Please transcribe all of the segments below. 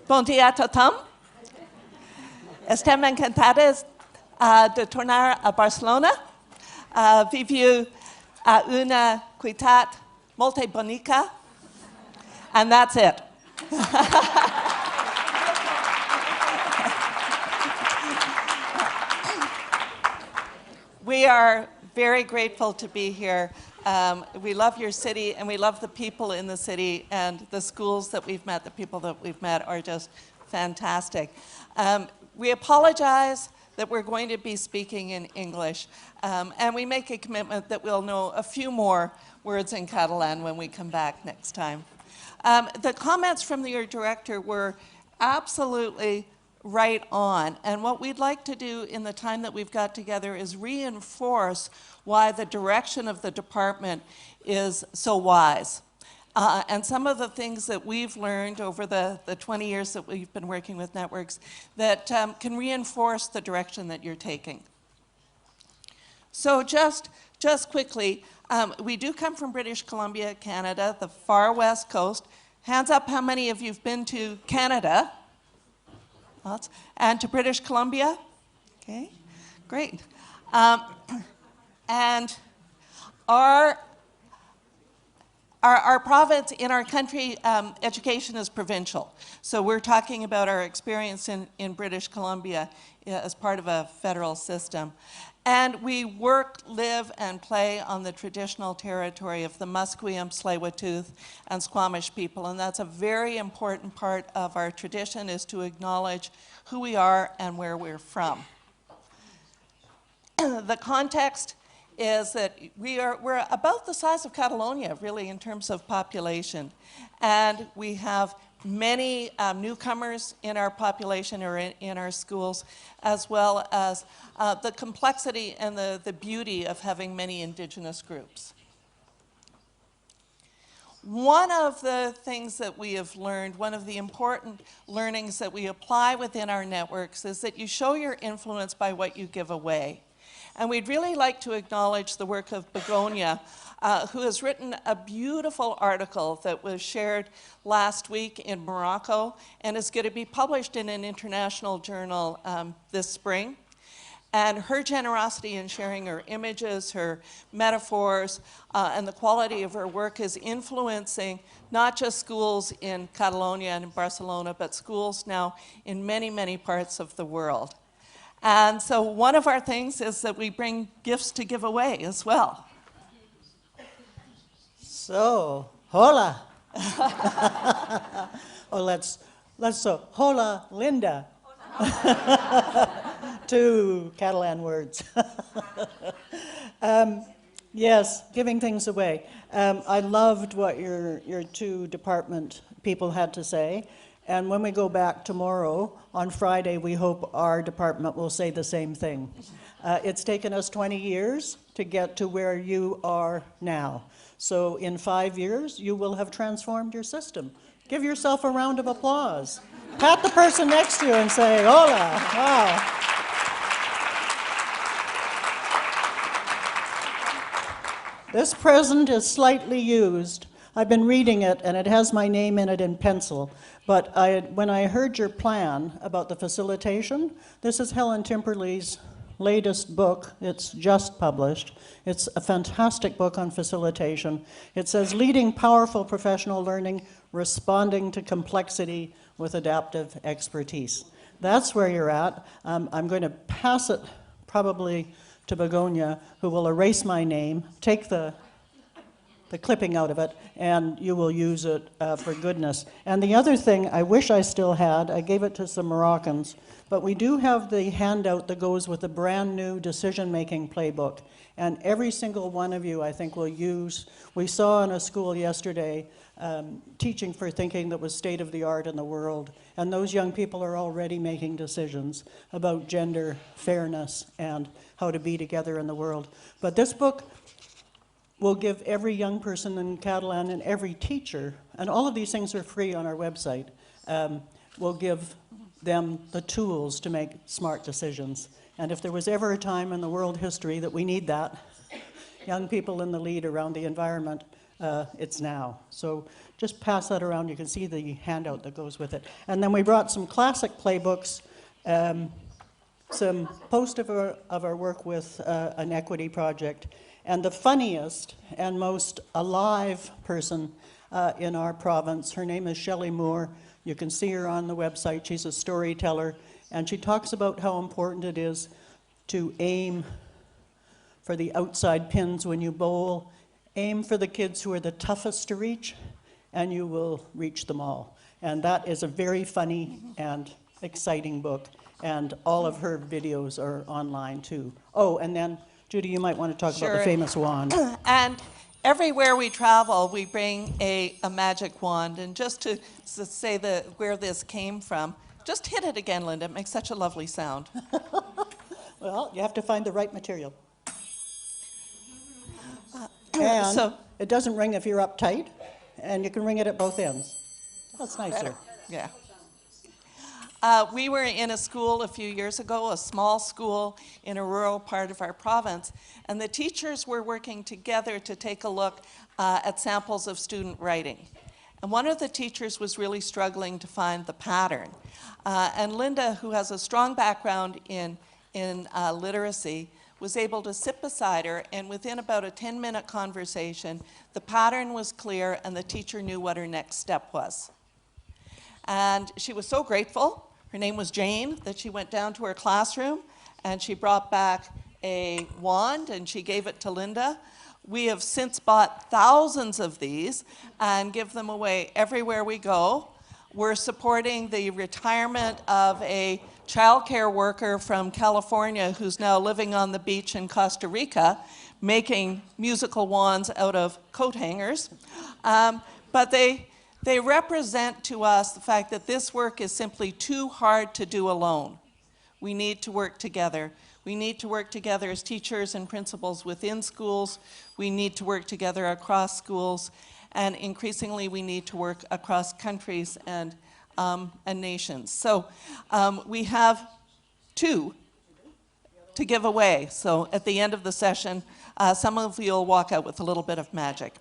Bon dia a tothom. Estem encantades de tornar a Barcelona. Viviu una ciutat molt bonica, and that's it. We are very grateful to be here. We love your city, and we love the people in the city, and the schools that we've met, the people that we've met are just fantastic. We apologize that we're going to be speaking in English, and we make a commitment that we'll know a few more words in Catalan when we come back next time. The comments from your director were absolutely right on, and what we'd like to do in the time that we've got together is reinforce why the direction of the department is so wise. And some of the things that we've learned over the 20 years that we've been working with networks that can reinforce the direction that you're taking. So just quickly, we do come from British Columbia, Canada, the far west coast. Hands up how many of you have been to Canada? Lots. And to British Columbia? Okay, great. And our province, in our country, education is provincial. So we're talking about our experience in British Columbia as part of a federal system. And we work, live, and play on the traditional territory of the Musqueam, Tsleil-Waututh, and Squamish people. And that's a very important part of our tradition, is to acknowledge who we are and where we're from. The context is that we're about the size of Catalonia, really, in terms of population. And we have many newcomers in our population or in our schools, as well as the complexity and the beauty of having many Indigenous groups. One of the things that we have learned, one of the important learnings that we apply within our networks, is that you show your influence by what you give away. And we'd really like to acknowledge the work of Begonia, who has written a beautiful article that was shared last week in Morocco and is going to be published in an international journal this spring. And her generosity in sharing her images, her metaphors, and the quality of her work is influencing not just schools in Catalonia and in Barcelona, but schools now in many, many parts of the world. And so one of our things is that we bring gifts to give away as well. So, hola. Oh, let's hola, Linda. Two Catalan words. Yes, giving things away. I loved what your two department people had to say. And when we go back tomorrow, on Friday, we hope our department will say the same thing. It's taken us 20 years to get to where you are now. So in 5 years, you will have transformed your system. Give yourself a round of applause. Pat the person next to you and say, hola, wow. This present is slightly used. I've been reading it, and it has my name in it in pencil. But when I heard your plan about the facilitation, this is Helen Timperley's latest book. It's just published. It's a fantastic book on facilitation. It says, leading powerful professional learning, responding to complexity with adaptive expertise. That's where you're at. I'm going to pass it probably to Begonia, who will erase my name, take the clipping out of it, and you will use it for goodness. And the other thing I wish I still had, I gave it to some Moroccans, but we do have the handout that goes with the brand new decision-making playbook. And every single one of you, I think, will use. We saw in a school yesterday, teaching for thinking that was state-of-the-art in the world. And those young people are already making decisions about gender fairness and how to be together in the world. But this book will give every young person in Catalan and every teacher, and all of these things are free on our website, will give them the tools to make smart decisions. And if there was ever a time in the world history that we need that, young people in the lead around the environment, it's now. So just pass that around. You can see the handout that goes with it. And then we brought some classic playbooks, some post of our work with an equity project, and the funniest and most alive person in our province. Her name is Shelley Moore. You can see her on the website. She's a storyteller, and she talks about how important it is to aim for the outside pins when you bowl. Aim for the kids who are the toughest to reach, and you will reach them all. And that is a very funny and exciting book, and all of her videos are online too. Oh, and then, Judy, you might want to talk about the Sure. famous wand. And everywhere we travel, we bring a magic wand. And just to say where this came from, just hit it again, Linda. It makes such a lovely sound. Well, you have to find the right material. And So- it doesn't ring if you're uptight, and you can ring it at both ends. That's nicer. Yeah. We were in a school a few years ago, a small school in a rural part of our province, and the teachers were working together to take a look at samples of student writing. And one of the teachers was really struggling to find the pattern. And Linda, who has a strong background in literacy, was able to sit beside her, and within about a 10-minute conversation, the pattern was clear and the teacher knew what her next step was. And she was so grateful, her name was Jane, that she went down to her classroom and she brought back a wand and she gave it to Linda. We have since bought thousands of these and give them away everywhere we go. We're supporting the retirement of a childcare worker from California who's now living on the beach in Costa Rica, making musical wands out of coat hangers. But they represent to us the fact that this work is simply too hard to do alone. We need to work together. We need to work together as teachers and principals within schools. We need to work together across schools. And increasingly, we need to work across countries and nations. So we have 2 to give away. So at the end of the session, some of you will walk out with a little bit of magic.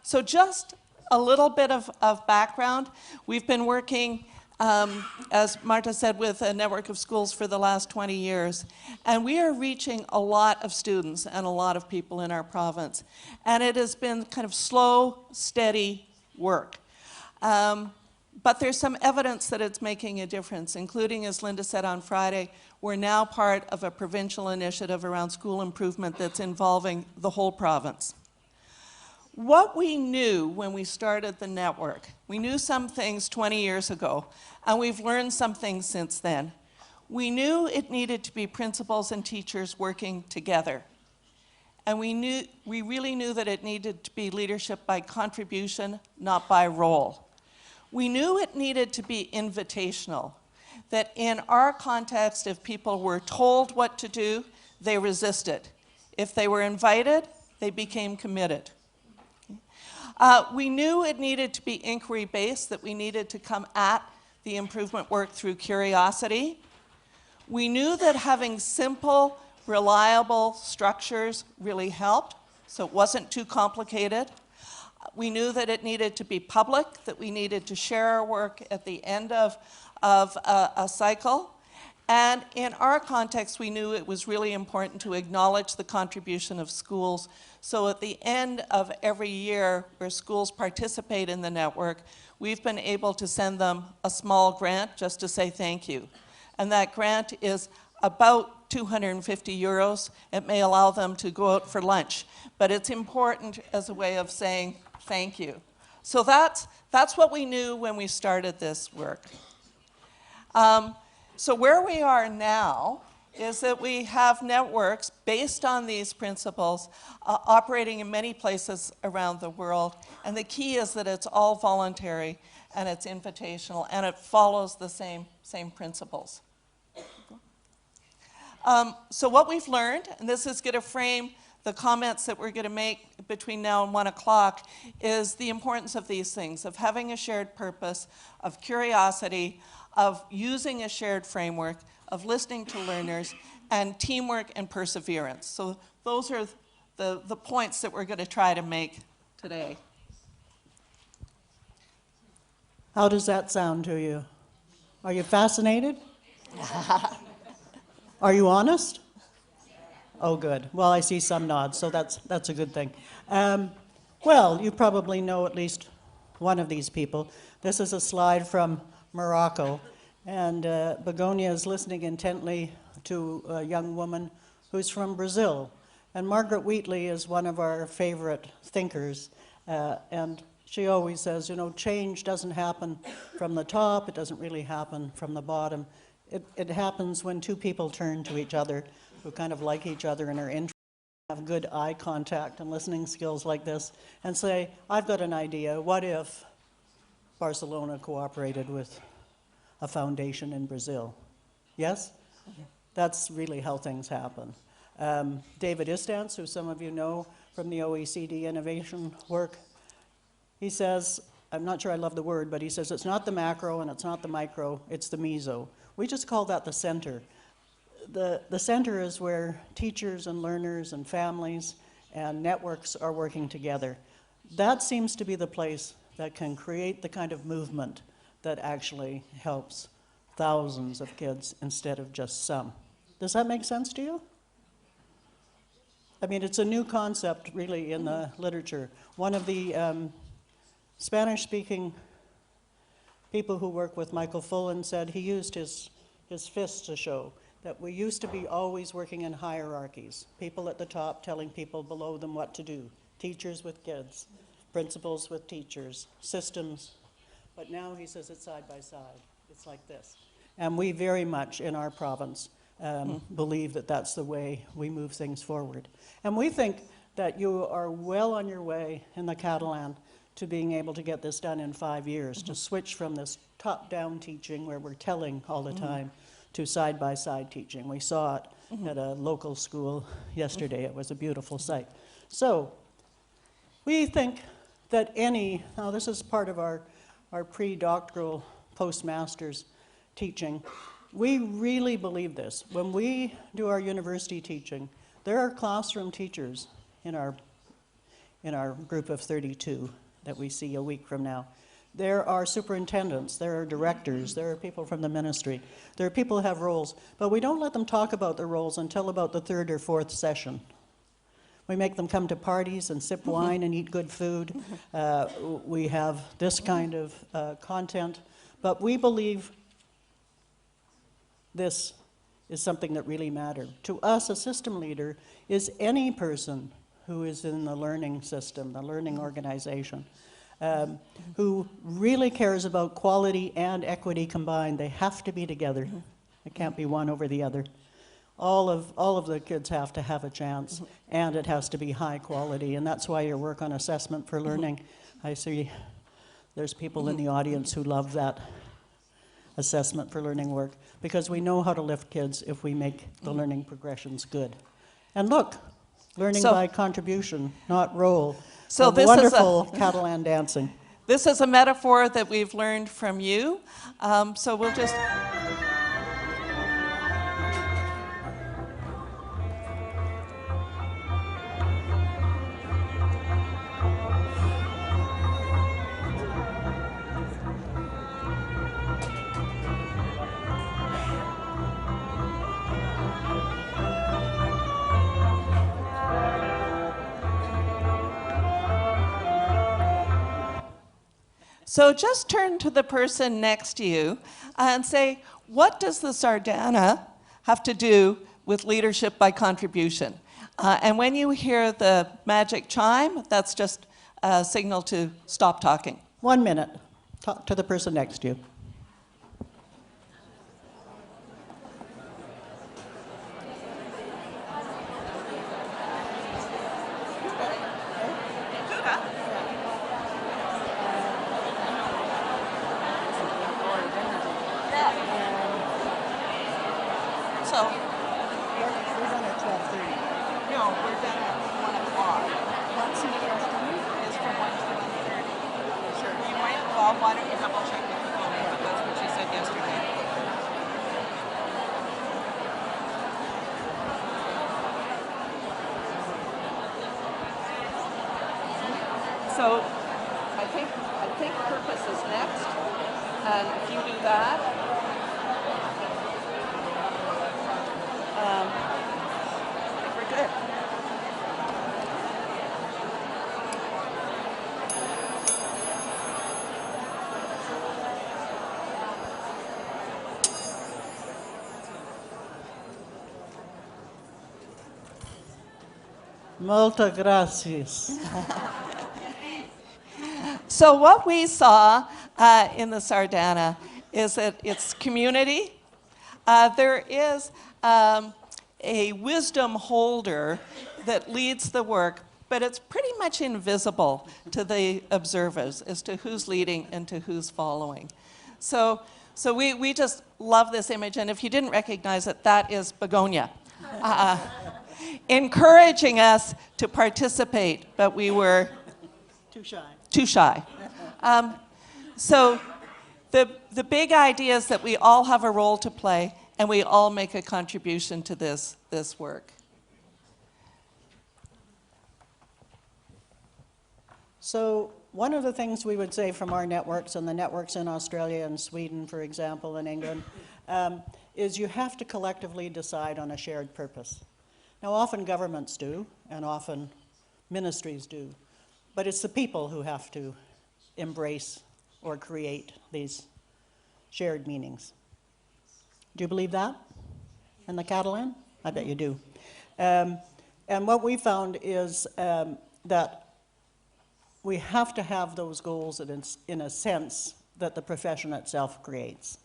So just a little bit of background. We've been working, as Marta said, with a network of schools for the last 20 years. And we are reaching a lot of students and a lot of people in our province. And it has been kind of slow, steady work. But there's some evidence that it's making a difference, including, as Linda said on Friday, we're now part of a provincial initiative around school improvement that's involving the whole province. What we knew when we started the network, we knew some things 20 years ago, and we've learned some things since then. We knew it needed to be principals and teachers working together. And we really knew that it needed to be leadership by contribution, not by role. We knew it needed to be invitational, that in our context, if people were told what to do, they resisted. If they were invited, they became committed. We knew it needed to be inquiry-based, that we needed to come at the improvement work through curiosity. We knew that having simple, reliable structures really helped, so it wasn't too complicated. We knew that it needed to be public, that we needed to share our work at the end of a cycle. And in our context, we knew it was really important to acknowledge the contribution of schools. So at the end of every year where schools participate in the network, we've been able to send them a small grant just to say thank you. And that grant is about 250 euros. It may allow them to go out for lunch, but it's important as a way of saying thank you. So that's what we knew when we started this work. So where we are now is that we have networks based on these principles operating in many places around the world. And the key is that it's all voluntary and it's invitational and it follows the same principles. So what we've learned, and this is going to frame the comments that we're going to make between now and 1 o'clock, is the importance of these things, of having a shared purpose, of curiosity, of using a shared framework, of listening to learners, and teamwork and perseverance. So those are the points that we're going to try to make today. How does that sound to you? Are you fascinated? Are you honest? Oh, good. Well, I see some nods, so that's a good thing. Well, you probably know at least one of these people. This is a slide from Morocco, and Begonia is listening intently to a young woman who's from Brazil. And Margaret Wheatley is one of our favorite thinkers, and she always says, you know, change doesn't happen from the top, it doesn't really happen from the bottom. It happens when two people turn to each other who kind of like each other and are interested, have good eye contact and listening skills like this, and say, I've got an idea, what if Barcelona cooperated with a foundation in Brazil? Yes? That's really how things happen. David Istance, who some of you know from the OECD innovation work, he says, I'm not sure I love the word, but he says it's not the macro and it's not the micro, it's the meso. We just call that the center. The center is where teachers and learners and families and networks are working together. That seems to be the place that can create the kind of movement that actually helps thousands of kids instead of just some. Does that make sense to you? I mean, it's a new concept, really, in the literature. One of the Spanish-speaking people who work with Michael Fullan said he used his fist to show that we used to be always working in hierarchies, people at the top telling people below them what to do, teachers with kids, principals with teachers, systems. But now he says it's side by side. It's like this. And we very much in our province believe that that's the way we move things forward. And we think that you are well on your way in the Catalan to being able to get this done in 5 years, to switch from this top-down teaching where we're telling all the time to side-by-side teaching. We saw it at a local school yesterday. It was a beautiful sight. So we think that now this is part of our pre-doctoral postmasters teaching. We really believe this. When we do our university teaching, there are classroom teachers in our group of 32 that we see a week from now. There are superintendents, there are directors, there are people from the ministry, there are people who have roles, but we don't let them talk about their roles until about the 3rd or 4th session. We make them come to parties and sip wine and eat good food. We have this kind of content, but we believe this is something that really matters. To us, a system leader is any person who is in the learning system, the learning organization, who really cares about quality and equity combined. They have to be together. It can't be one over the other. All of the kids have to have a chance, and it has to be high quality, and that's why your work on assessment for learning, I see there's people in the audience who love that assessment for learning work, because we know how to lift kids if we make the learning progressions good. And look, learning by contribution, not role. So this wonderful Catalan dancing. This is a metaphor that we've learned from you. So we'll just... So just turn to the person next to you and say, what does the Sardana have to do with leadership by contribution? And when you hear the magic chime, that's just a signal to stop talking. 1 minute. Talk to the person next to you. So, We're done at 12:30. no, we're done at 1 o'clock. What's the question? It's from 1 to 1:30. Sure. You might, well, why don't you double check with the phone, but that's what she said yesterday. So I think purpose is next, and if you do that, I think we're good. Molto gracias. So what we saw in the Sardana is that it's community. There is a wisdom holder that leads the work, but it's pretty much invisible to the observers as to who's leading and to who's following. So we just love this image, and if you didn't recognize it, that is Begonia. Encouraging us to participate, but we were too shy. So the big idea is that we all have a role to play, and we all make a contribution to this work. So one of the things we would say from our networks, and the networks in Australia and Sweden, for example, and England, is you have to collectively decide on a shared purpose. Now, often governments do, and often ministries do, but it's the people who have to embrace or create these shared meanings. Do you believe that in the Catalan? I bet you do. And what we found is that we have to have those goals in a sense that the profession itself creates.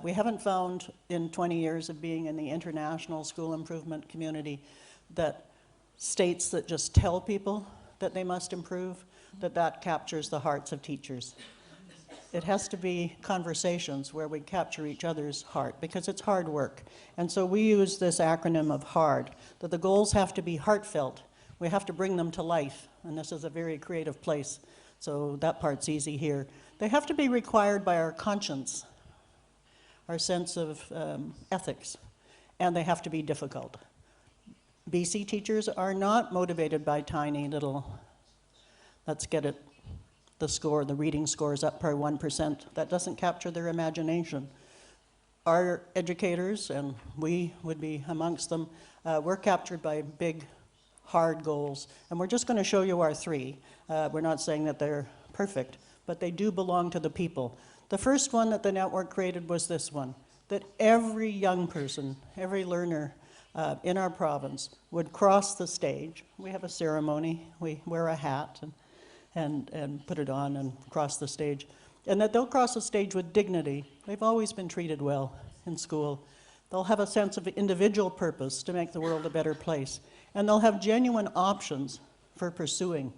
We haven't found in 20 years of being in the international school improvement community that states that just tell people that they must improve, that captures the hearts of teachers. It has to be conversations where we capture each other's heart, because it's hard work. And so we use this acronym of HARD, that the goals have to be heartfelt. We have to bring them to life, and this is a very creative place, so that part's easy here. They have to be required by our conscience, our sense of ethics, and they have to be difficult. BC teachers are not motivated by tiny little, let's get it, the reading score is up by 1%. That doesn't capture their imagination. Our educators, and we would be amongst them, we're captured by big, hard goals, and we're just going to show you our three. We're not saying that they're perfect, but they do belong to the people. The first one that the network created was this one, that every young person, every learner in our province would cross the stage. We have a ceremony, we wear a hat and put it on and cross the stage, and that they'll cross the stage with dignity. They've always been treated well in school. They'll have a sense of individual purpose to make the world a better place, and they'll have genuine options for pursuing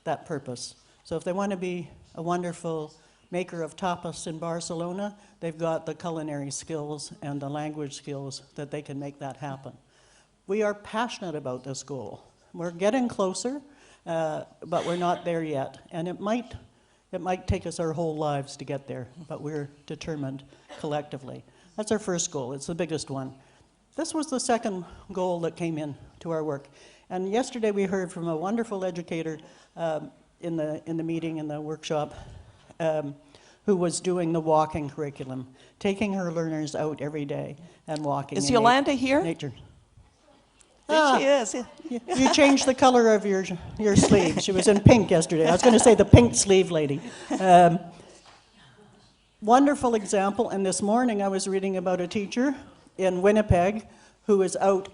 that purpose. So if they want to be a wonderful maker of tapas in Barcelona, they've got the culinary skills and the language skills that they can make that happen. We are passionate about this goal. We're getting closer, but we're not there yet. And it might take us our whole lives to get there, but we're determined collectively. That's our first goal. It's the biggest one. This was the second goal that came in to our work. And yesterday we heard from a wonderful educator in the meeting, in the workshop, who was doing the walking curriculum, taking her learners out every day and walking. Is Yolanda here? Nature. There she is. You changed the color of your sleeve. She was in pink yesterday. I was going to say the pink sleeve lady. Wonderful example, and this morning I was reading about a teacher in Winnipeg who is out.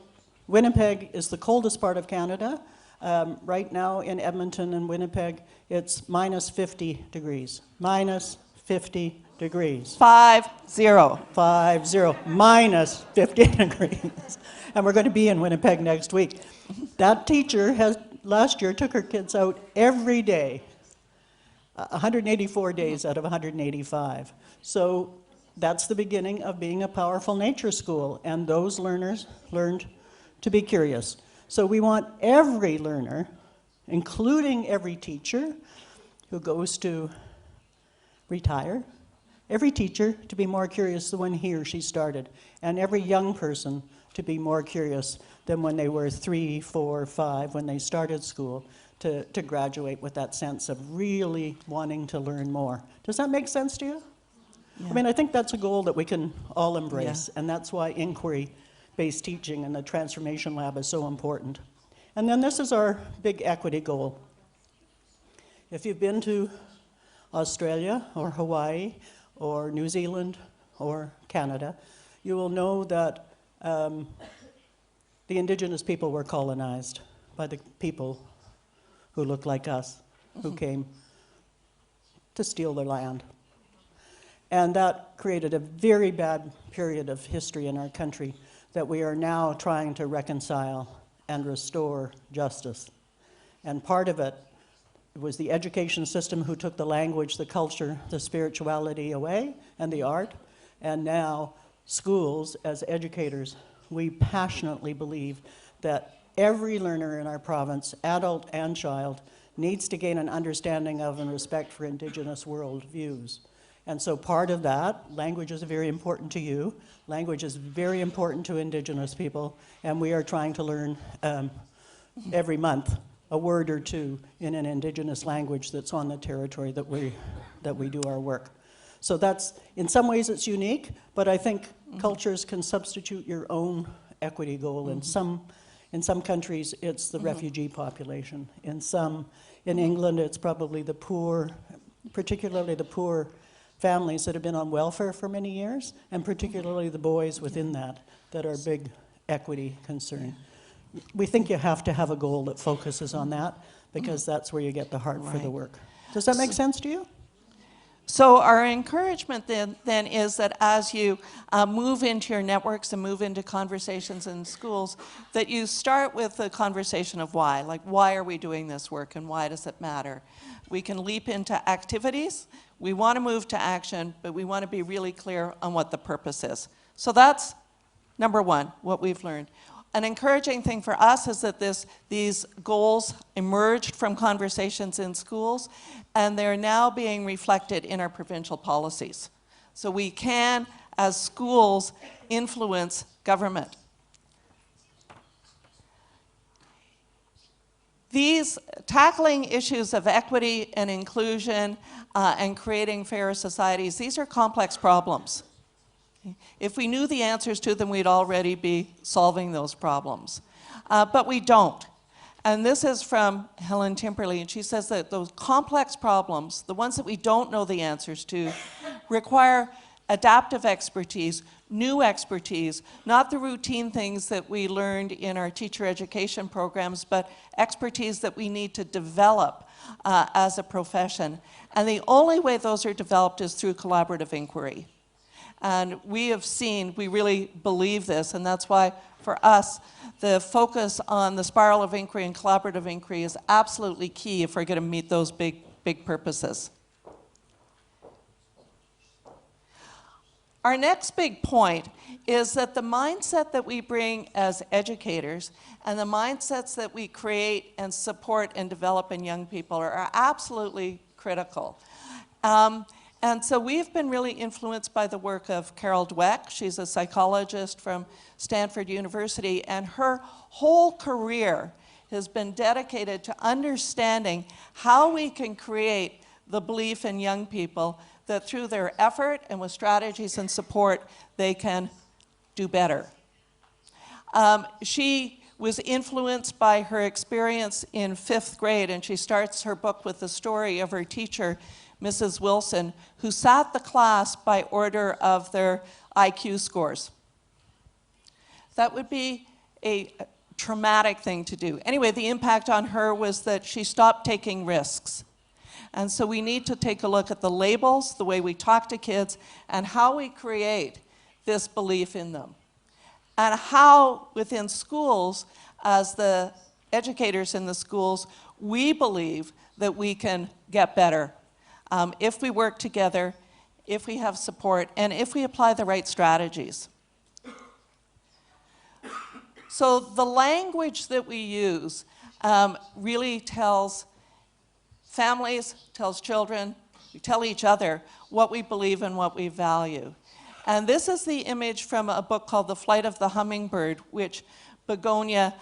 Winnipeg is the coldest part of Canada. Right now in Edmonton and Winnipeg, it's minus 50 degrees. Minus 50 degrees. 5-0. 5-0. Minus 50 degrees. And we're going to be in Winnipeg next week. That teacher last year took her kids out every day, 184 days out of 185. So that's the beginning of being a powerful nature school, and those learners learned to be curious. So we want every learner, including every teacher who goes to retire, every teacher to be more curious than when he or she started, and every young person to be more curious than when they were 3, 4, 5, when they started school, to graduate with that sense of really wanting to learn more. Does that make sense to you? Yeah. I mean, I think that's a goal that we can all embrace, and that's why inquiry-based teaching and the Transformation Lab is so important. And then this is our big equity goal. If you've been to Australia or Hawaii or New Zealand or Canada, you will know that the Indigenous people were colonized by the people who looked like us, who came to steal their land. And that created a very bad period of history in our country that we are now trying to reconcile and restore justice. And part of it was the education system who took the language, the culture, the spirituality away, and the art. And now schools, as educators, we passionately believe that every learner in our province, adult and child, needs to gain an understanding of and respect for Indigenous world views. And so part of that, language is very important to you, language is very important to Indigenous people, and we are trying to learn every month a word or two in an Indigenous language that's on the territory that we do our work. So that's, in some ways it's unique, but I think cultures can substitute your own equity goal. In some countries, it's the refugee population. In England, it's probably the poor, particularly the poor families that have been on welfare for many years, and particularly the boys within that are a big equity concern. We think you have to have a goal that focuses on that, because that's where you get the heart for the work. Does that make sense to you? So our encouragement then is that as you move into your networks and move into conversations in schools, that you start with the conversation of why. Like, why are we doing this work and why does it matter? We can leap into activities. We want to move to action, but we want to be really clear on what the purpose is. So that's number one, what we've learned. An encouraging thing for us is that these goals emerged from conversations in schools, and they're now being reflected in our provincial policies. So we can, as schools, influence government. These tackling issues of equity and inclusion and creating fairer societies, these are complex problems. If we knew the answers to them, we'd already be solving those problems. But we don't. And this is from Helen Timperley, and she says that those complex problems, the ones that we don't know the answers to, require adaptive expertise, new expertise, not the routine things that we learned in our teacher education programs, but expertise that we need to develop as a profession. And the only way those are developed is through collaborative inquiry. And we have seen, we really believe this, and that's why for us, the focus on the spiral of inquiry and collaborative inquiry is absolutely key if we're going to meet those big purposes. Our next big point is that the mindset that we bring as educators and the mindsets that we create and support and develop in young people are absolutely critical. And so we've been really influenced by the work of Carol Dweck. She's a psychologist from Stanford University, and her whole career has been dedicated to understanding how we can create the belief in young people that through their effort and with strategies and support, they can do better. She was influenced by her experience in 5th grade, and she starts her book with the story of her teacher, Mrs. Wilson, who sat the class by order of their IQ scores. That would be a traumatic thing to do. Anyway, the impact on her was that she stopped taking risks. And so we need to take a look at the labels, the way we talk to kids, and how we create this belief in them. And how within schools, as the educators in the schools, we believe that we can get better. If we work together, if we have support, and if we apply the right strategies. So the language that we use really tells families, tells children, we tell each other what we believe and what we value. And this is the image from a book called The Flight of the Hummingbird, which Begonia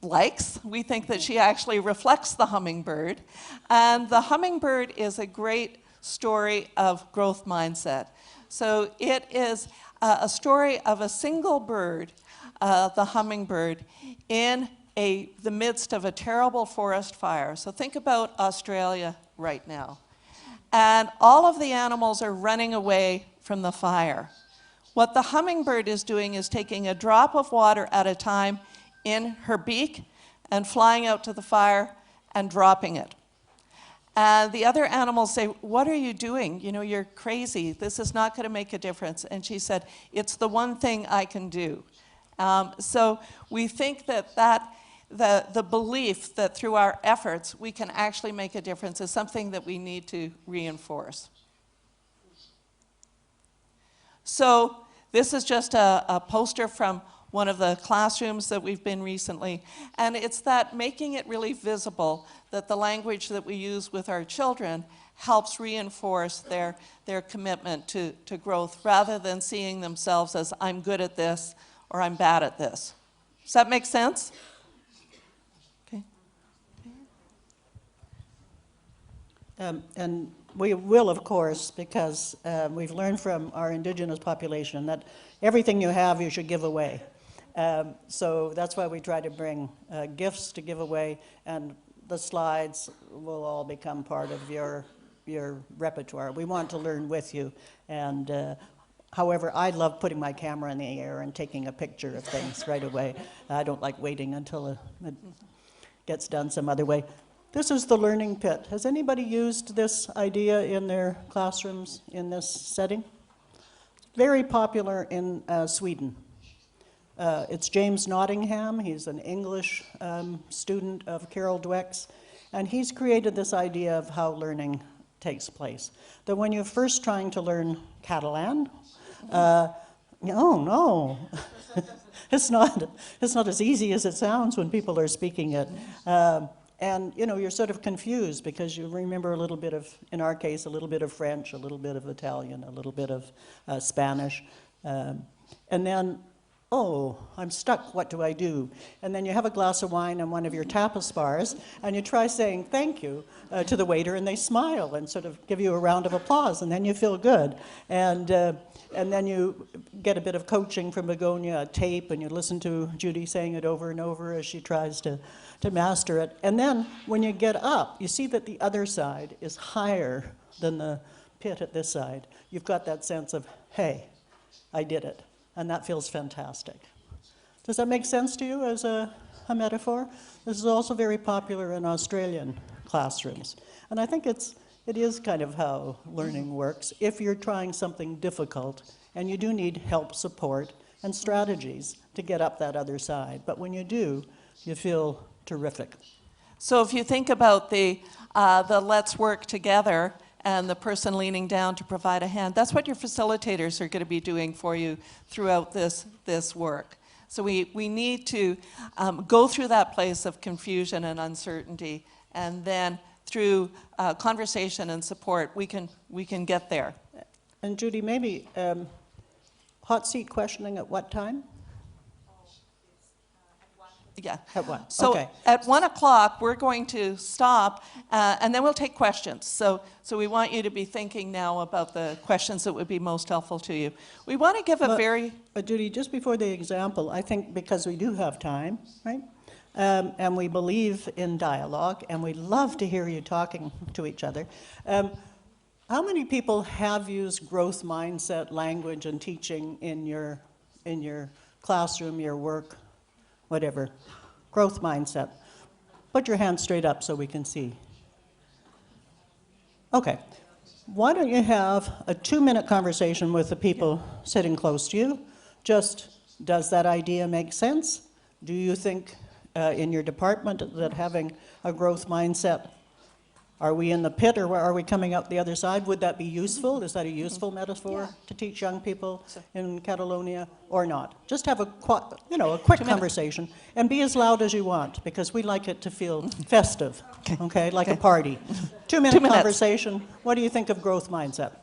likes. We think that she actually reflects the hummingbird. And the hummingbird is a great story of growth mindset. So it is a story of a single bird, the hummingbird, in the midst of a terrible forest fire. So think about Australia right now. And all of the animals are running away from the fire. What the hummingbird is doing is taking a drop of water at a time in her beak and flying out to the fire and dropping it. And the other animals say, "What are you doing? You know, you're crazy. This is not going to make a difference." And she said, "It's the one thing I can do." So we think that the belief that through our efforts we can actually make a difference is something that we need to reinforce. So this is just a poster from one of the classrooms that we've been recently, and it's that making it really visible that the language that we use with our children helps reinforce their commitment to growth rather than seeing themselves as I'm good at this or I'm bad at this. Does that make sense? Okay. And we will, of course, because we've learned from our Indigenous population that everything you have you should give away. So that's why we try to bring gifts to give away, and the slides will all become part of your repertoire. We want to learn with you, and however, I love putting my camera in the air and taking a picture of things right away. I don't like waiting until it gets done some other way. This is the learning pit. Has anybody used this idea in their classrooms in this setting? Very popular in Sweden. It's James Nottingham. He's an English student of Carol Dweck's, and he's created this idea of how learning takes place. That when you're first trying to learn Catalan, no, it's not as easy as it sounds when people are speaking it. And you know, you're sort of confused because you remember a little bit of, in our case, a little bit of French, a little bit of Italian, a little bit of Spanish, and then, oh, I'm stuck, what do I do? And then you have a glass of wine and one of your tapas bars, and you try saying thank you to the waiter, and they smile and sort of give you a round of applause, and then you feel good. And then you get a bit of coaching from Begonia, a tape, and you listen to Judy saying it over and over as she tries to master it. And then when you get up, you see that the other side is higher than the pit at this side. You've got that sense of, hey, I did it. And that feels fantastic. Does that make sense to you as a metaphor? This is also very popular in Australian classrooms. And I think it is kind of how learning works. If you're trying something difficult, and you do need help, support, and strategies to get up that other side. But when you do, you feel terrific. So if you think about the let's work together and the person leaning down to provide a hand, that's what your facilitators are going to be doing for you throughout this work. So we need to go through that place of confusion and uncertainty, and then through conversation and support, we can get there. And Judy, maybe hot seat questioning at what time? Yeah. At 1. So okay. At 1 o'clock, we're going to stop, and then we'll take questions. So we want you to be thinking now about the questions that would be most helpful to you. We want to give a But Judy, just before the example, I think because we do have time, right? And we believe in dialogue, and we love to hear you talking to each other. How many people have used growth mindset language and teaching in your classroom, your work? Whatever, growth mindset. Put your hand straight up so we can see. Okay, why don't you have a 2-minute conversation with the people sitting close to you? Just, does that idea make sense? Do you think in your department that having a growth mindset, are we in the pit or are we coming out the other side? Would that be useful? Is that a useful metaphor to teach young people in Catalonia or not? Just have a quick conversation and be as loud as you want because we like it to feel festive, okay, like a party. 2-minute conversation. What do you think of growth mindset?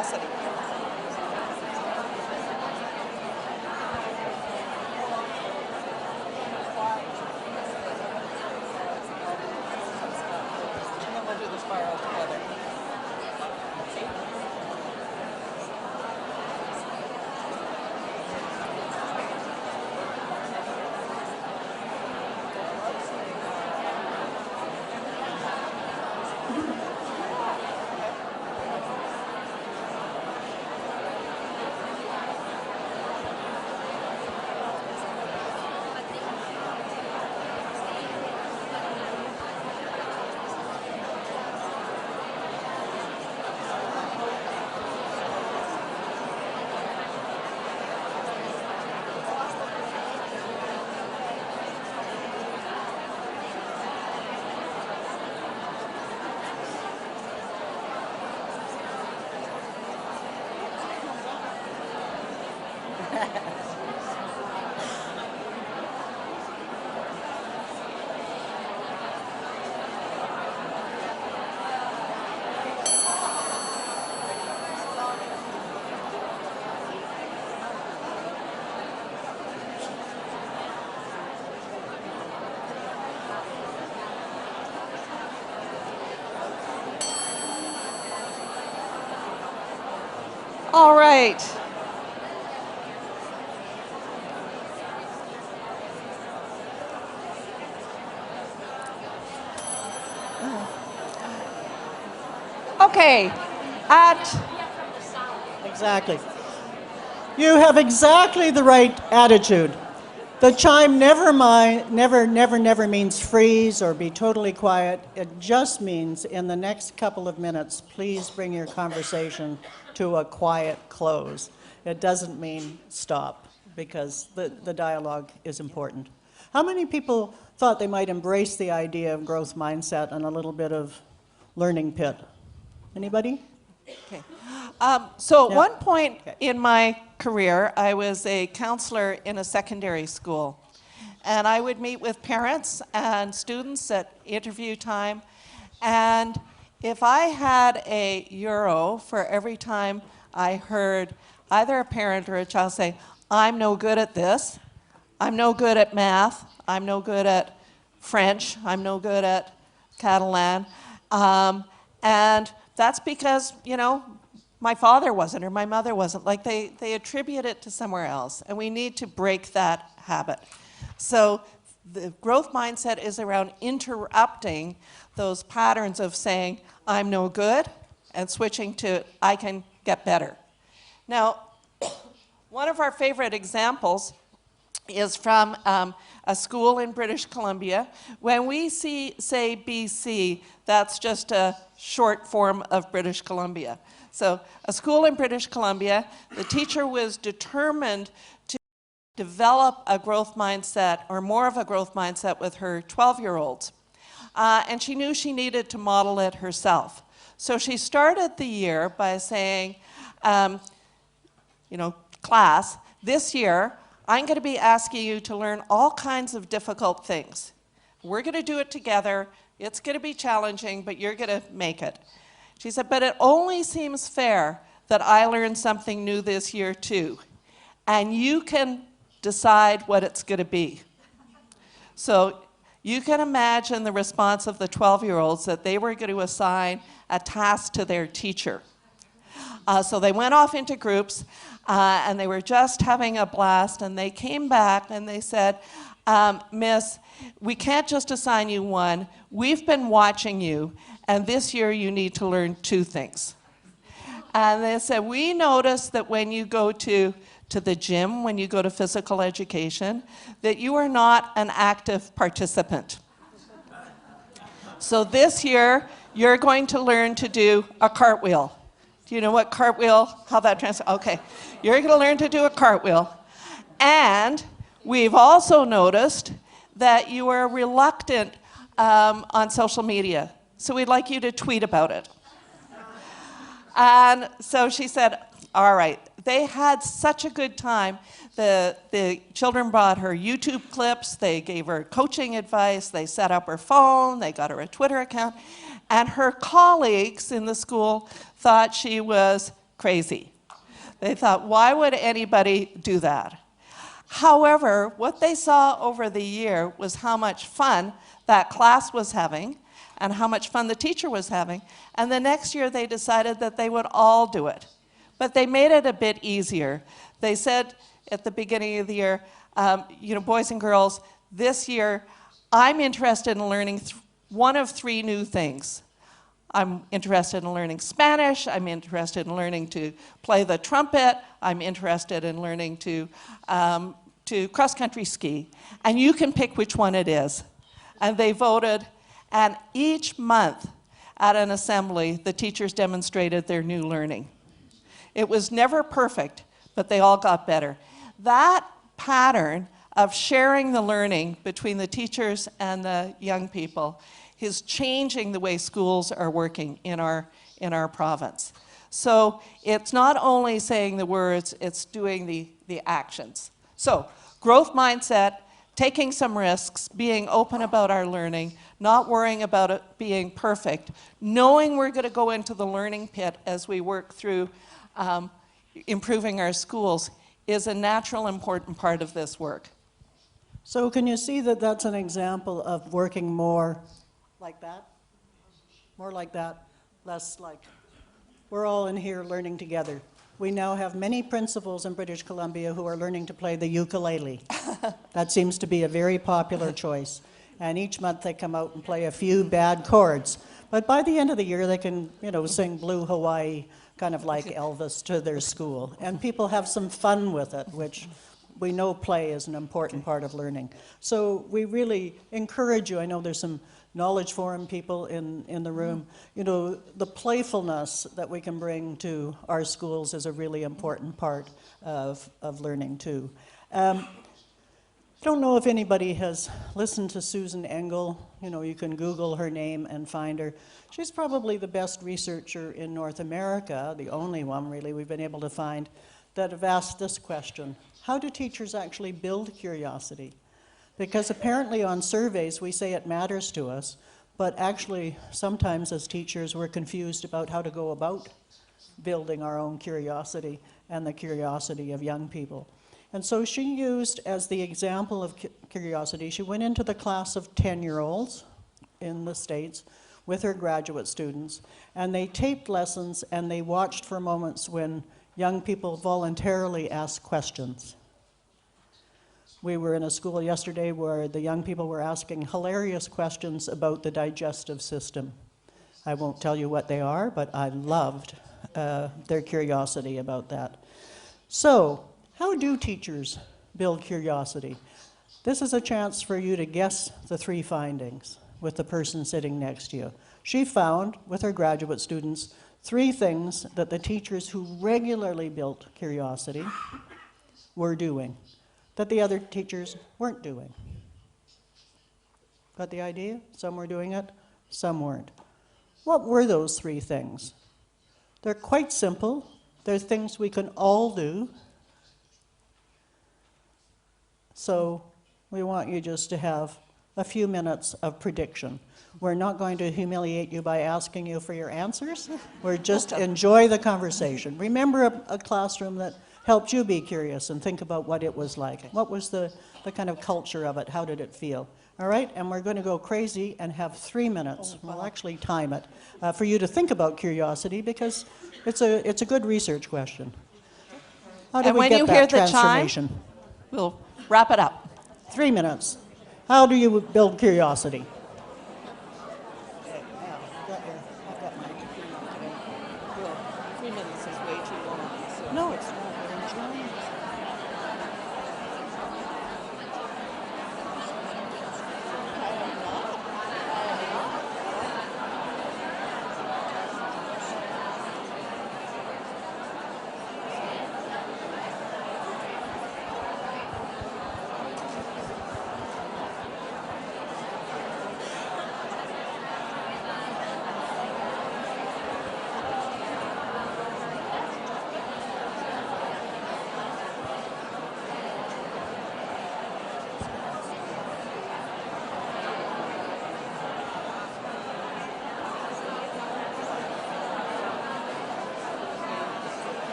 curiosity. And then we'll do the spiral together. All right. Okay. Exactly. You have exactly the right attitude. The chime never means freeze or be totally quiet. It just means in the next couple of minutes, please bring your conversation to a quiet close. It doesn't mean stop, because the dialogue is important. How many people thought they might embrace the idea of growth mindset and a little bit of learning pit? Anybody? Okay. So at Yeah. one point in my career, I was a counselor in a secondary school. And I would meet with parents and students at interview time. And if I had a euro for every time I heard either a parent or a child say, "I'm no good at this, I'm no good at math, I'm no good at French, I'm no good at Catalan," and that's because, you know, my father wasn't or my mother wasn't. Like they attribute it to somewhere else, and we need to break that habit. So the growth mindset is around interrupting those patterns of saying, "I'm no good," and switching to, "I can get better." Now, one of our favorite examples is from a school in British Columbia. When we say BC, that's just a short form of British Columbia. So a school in British Columbia, the teacher was determined to develop a growth mindset, or more of a growth mindset, with her 12-year-olds. And she knew she needed to model it herself. So she started the year by saying, you know, "Class, this year, I'm going to be asking you to learn all kinds of difficult things. We're going to do it together. It's going to be challenging, but you're going to make it." She said, "But it only seems fair that I learn something new this year too. And you can decide what it's going to be." So you can imagine the response of the 12-year-olds that they were going to assign a task to their teacher. So they went off into groups, and they were just having a blast, and they came back and they said, "Miss, we can't just assign you one. We've been watching you, and this year you need to learn 2 things." And they said, "We noticed that when you go to the gym, when you go to physical education, that you are not an active participant. So this year, you're going to learn to do a cartwheel." Do you know what cartwheel, how that translates? Okay. "You're going to learn to do a cartwheel. And we've also noticed that you are reluctant on social media. So we'd like you to tweet about it." And so she said, all right. They had such a good time. The children brought her YouTube clips. They gave her coaching advice. They set up her phone. They got her a Twitter account. And her colleagues in the school thought she was crazy. They thought, why would anybody do that? However, what they saw over the year was how much fun that class was having and how much fun the teacher was having. And the next year they decided that they would all do it. But they made it a bit easier. They said at the beginning of the year, boys and girls, this year I'm interested in learning one of three new things. I'm interested in learning Spanish, I'm interested in learning to play the trumpet, I'm interested in learning to cross-country ski. And you can pick which one it is. And they voted, and each month at an assembly, the teachers demonstrated their new learning. It was never perfect, but they all got better. That pattern of sharing the learning between the teachers and the young people is changing the way schools are working in our province. So it's not only saying the words, it's doing the actions. So growth mindset, taking some risks, being open about our learning, not worrying about it being perfect, knowing we're going to go into the learning pit as we work through improving our schools is a natural, important part of this work. So can you see that that's an example of working more like that? More like that, less like, we're all in here learning together. We now have many principals in British Columbia who are learning to play the ukulele. That seems to be a very popular choice. And each month they come out and play a few bad chords. But by the end of the year they can, sing Blue Hawaii, kind of like Elvis, to their school. And people have some fun with it, which we know play is an important part of learning. So we really encourage you. I know there's some Knowledge Forum people in the room. The playfulness that we can bring to our schools is a really important part of learning too. I don't know if anybody has listened to Susan Engel. You can Google her name and find her. She's probably the best researcher in North America, the only one really we've been able to find, that have asked this question: how do teachers actually build curiosity? Because apparently on surveys we say it matters to us, but actually sometimes as teachers we're confused about how to go about building our own curiosity and the curiosity of young people. And so she used as the example of curiosity, she went into the class of 10-year-olds in the States with her graduate students, and they taped lessons and they watched for moments when young people voluntarily asked questions. We were in a school yesterday where the young people were asking hilarious questions about the digestive system. I won't tell you what they are, but I loved their curiosity about that. So, how do teachers build curiosity? This is a chance for you to guess the three findings with the person sitting next to you. She found, with her graduate students, 3 things that the teachers who regularly built curiosity were doing that the other teachers weren't doing. Got the idea? Some were doing it, some weren't. What were those 3 things? They're quite simple. They're things we can all do. So we want you just to have a few minutes of prediction. We're not going to humiliate you by asking you for your answers. We're just enjoy the conversation. Remember a classroom that helped you be curious and think about what it was like. What was the kind of culture of it? How did it feel? All right, and we're going to go crazy and have 3 minutes. We'll actually time it for you to think about curiosity because it's a good research question. How do we get that transformation? We'll wrap it up. 3 minutes. How do you build curiosity? No, it's not.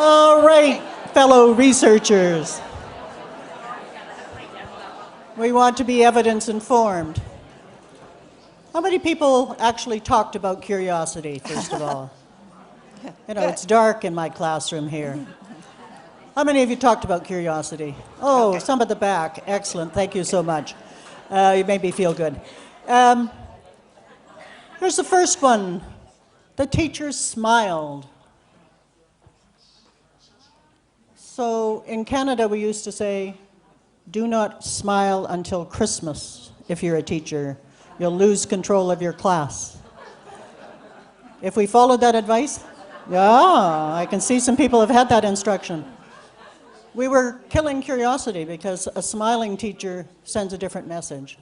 All right, fellow researchers. We want to be evidence-informed. How many people actually talked about curiosity, first of all? You know, it's dark in my classroom here. How many of you talked about curiosity? Oh, some at the back. Excellent. Thank you so much. You made me feel good. Here's the first one. The teachers smiled. So in Canada, we used to say, do not smile until Christmas if you're a teacher. You'll lose control of your class. If we followed that advice, yeah, I can see some people have had that instruction. We were killing curiosity because a smiling teacher sends a different message.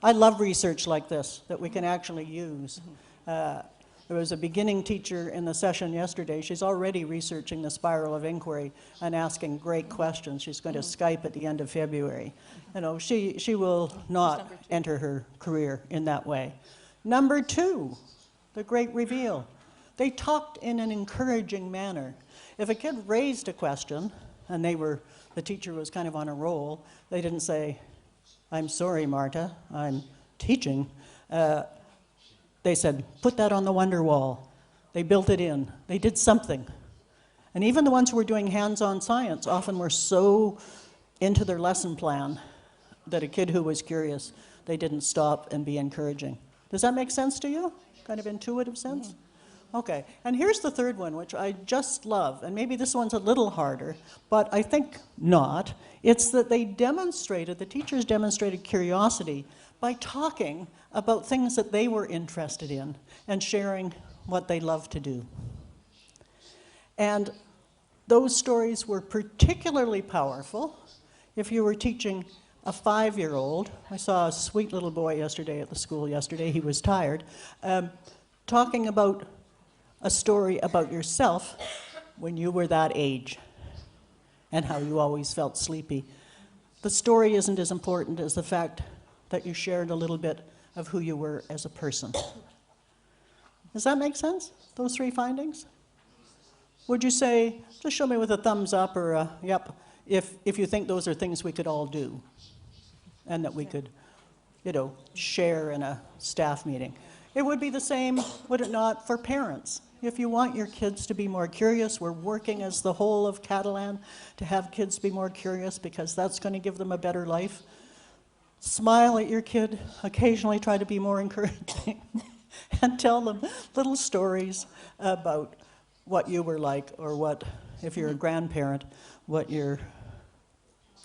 I love research like this that we can actually use. There was a beginning teacher in the session yesterday. She's already researching the spiral of inquiry and asking great questions. She's going to Skype at the end of February. You know, she will not enter her career in that way. Number two, the great reveal. They talked in an encouraging manner. If a kid raised a question and the teacher was kind of on a roll, they didn't say, I'm sorry, Marta, I'm teaching. They said, put that on the wonder wall. They built it in. They did something. And even the ones who were doing hands-on science often were so into their lesson plan that a kid who was curious, they didn't stop and be encouraging. Does that make sense to you? Kind of intuitive sense? Okay, and here's the third one, which I just love, and maybe this one's a little harder, but I think not. It's that the teachers demonstrated curiosity by talking about things that they were interested in and sharing what they love to do. And those stories were particularly powerful if you were teaching a 5-year-old. I saw a sweet little boy yesterday at the school yesterday, he was tired, talking about a story about yourself when you were that age and how you always felt sleepy. The story isn't as important as the fact that you shared a little bit of who you were as a person. Does that make sense, those 3 findings? Would you say, just show me with a thumbs up or a yep, if you think those are things we could all do and that we could, you know, share in a staff meeting? It would be the same, would it not, for parents? If you want your kids to be more curious, we're working as the whole of Catalan to have kids be more curious because that's going to give them a better life. Smile at your kid, occasionally try to be more encouraging, and tell them little stories about what you were like, or what, if you're a grandparent, what your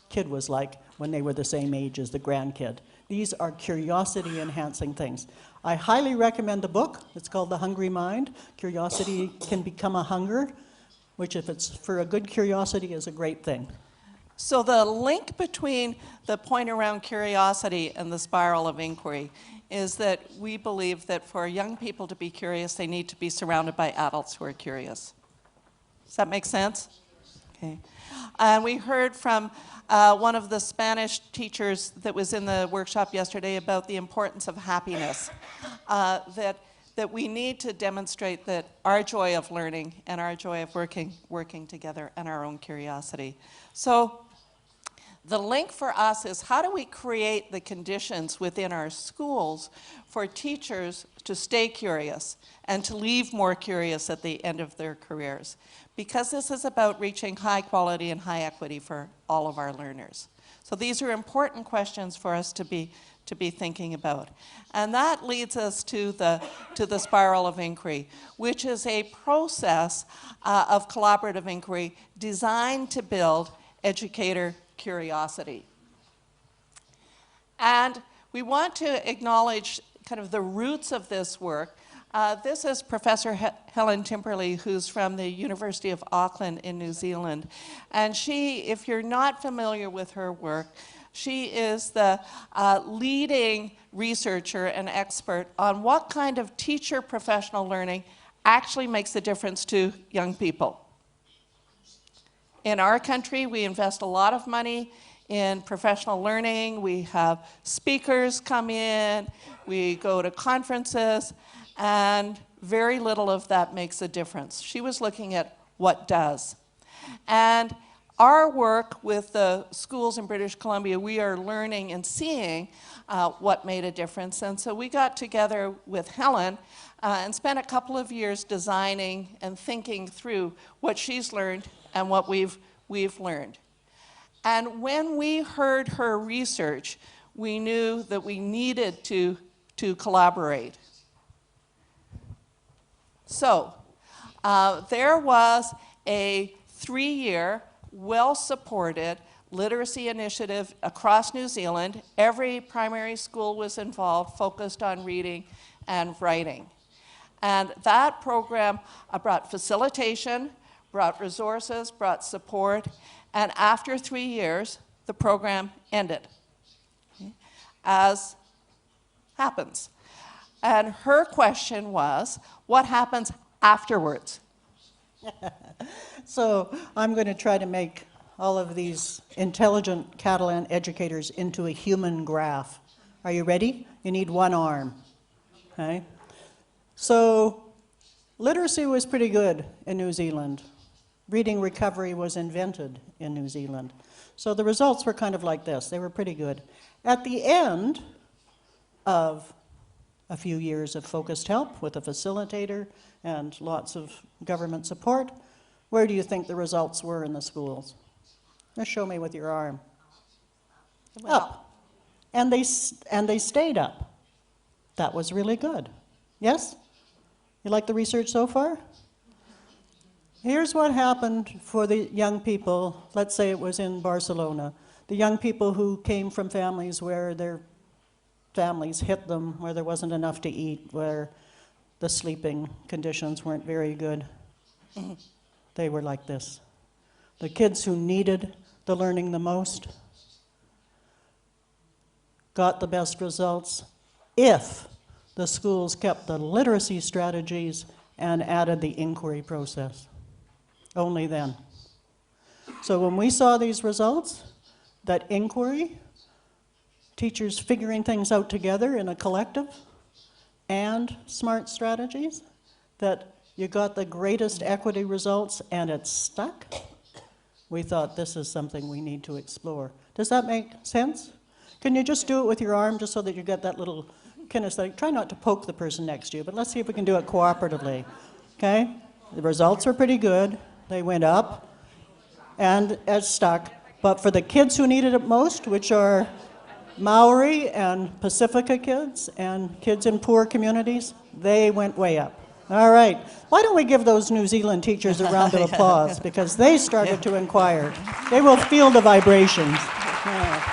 kid was like when they were the same age as the grandkid. These are curiosity-enhancing things. I highly recommend the book. It's called The Hungry Mind. Curiosity can become a hunger, which if it's for a good curiosity is a great thing. So the link between the point around curiosity and the spiral of inquiry is that we believe that for young people to be curious, they need to be surrounded by adults who are curious. Does that make sense? Okay. And we heard from one of the Spanish teachers that was in the workshop yesterday about the importance of happiness, that we need to demonstrate that our joy of learning and our joy of working together and our own curiosity. So the link for us is how do we create the conditions within our schools for teachers to stay curious and to leave more curious at the end of their careers? Because this is about reaching high quality and high equity for all of our learners. So these are important questions for us to be thinking about. And that leads us to the spiral of inquiry, which is a process of collaborative inquiry designed to build educator curiosity. And we want to acknowledge kind of the roots of this work. This is Professor Helen Timperley, who's from the University of Auckland in New Zealand. And she, if you're not familiar with her work, she is the leading researcher and expert on what kind of teacher professional learning actually makes a difference to young people. In our country, we invest a lot of money in professional learning. We have speakers come in, we go to conferences, and very little of that makes a difference. She was looking at what does. And our work with the schools in British Columbia, we are learning and seeing what made a difference. And so we got together with Helen and spent a couple of years designing and thinking through what she's learned and what we've learned. And when we heard her research, we knew that we needed to collaborate. So there was a 3-year, well-supported literacy initiative across New Zealand. Every primary school was involved, focused on reading and writing. And that program brought facilitation, brought resources, brought support, and after 3 years, the program ended, as happens. And her question was, what happens afterwards? So I'm going to try to make all of these intelligent Catalan educators into a human graph. Are you ready? You need one arm. Okay? So literacy was pretty good in New Zealand. Reading recovery was invented in New Zealand. So the results were kind of like this. They were pretty good. At the end of a few years of focused help with a facilitator and lots of government support, where do you think the results were in the schools? Just show me with your arm. Up. And they stayed up. That was really good. Yes? You like the research so far? Here's what happened for the young people, let's say it was in Barcelona, the young people who came from families where their families hit them, where there wasn't enough to eat, where the sleeping conditions weren't very good. They were like this. The kids who needed the learning the most got the best results if the schools kept the literacy strategies and added the inquiry process. Only then. So when we saw these results, that inquiry, teachers figuring things out together in a collective, and smart strategies, that you got the greatest equity results and it stuck, we thought this is something we need to explore. Does that make sense? Can you just do it with your arm just so that you get that little kinesthetic? Try not to poke the person next to you, but let's see if we can do it cooperatively. Okay? The results were pretty good. They went up and it stuck. But for the kids who needed it most, which are Maori and Pacifica kids and kids in poor communities, they went way up. All right. Why don't we give those New Zealand teachers a round of applause, because they started to inquire. They will feel the vibrations. Yeah.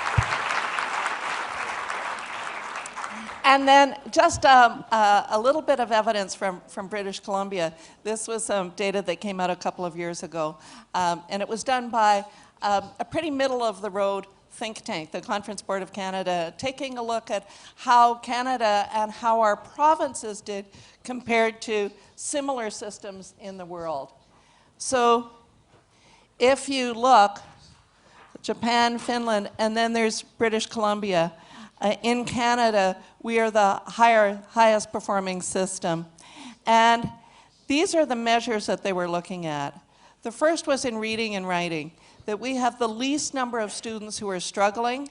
And then just a little bit of evidence from British Columbia. This was some data that came out a couple of years ago, and it was done by a pretty middle-of-the-road think tank, the Conference Board of Canada, taking a look at how Canada and how our provinces did compared to similar systems in the world. So if you look, Japan, Finland, and then there's British Columbia. In Canada, we are the highest performing system. And these are the measures that they were looking at. The first was in reading and writing, that we have the least number of students who are struggling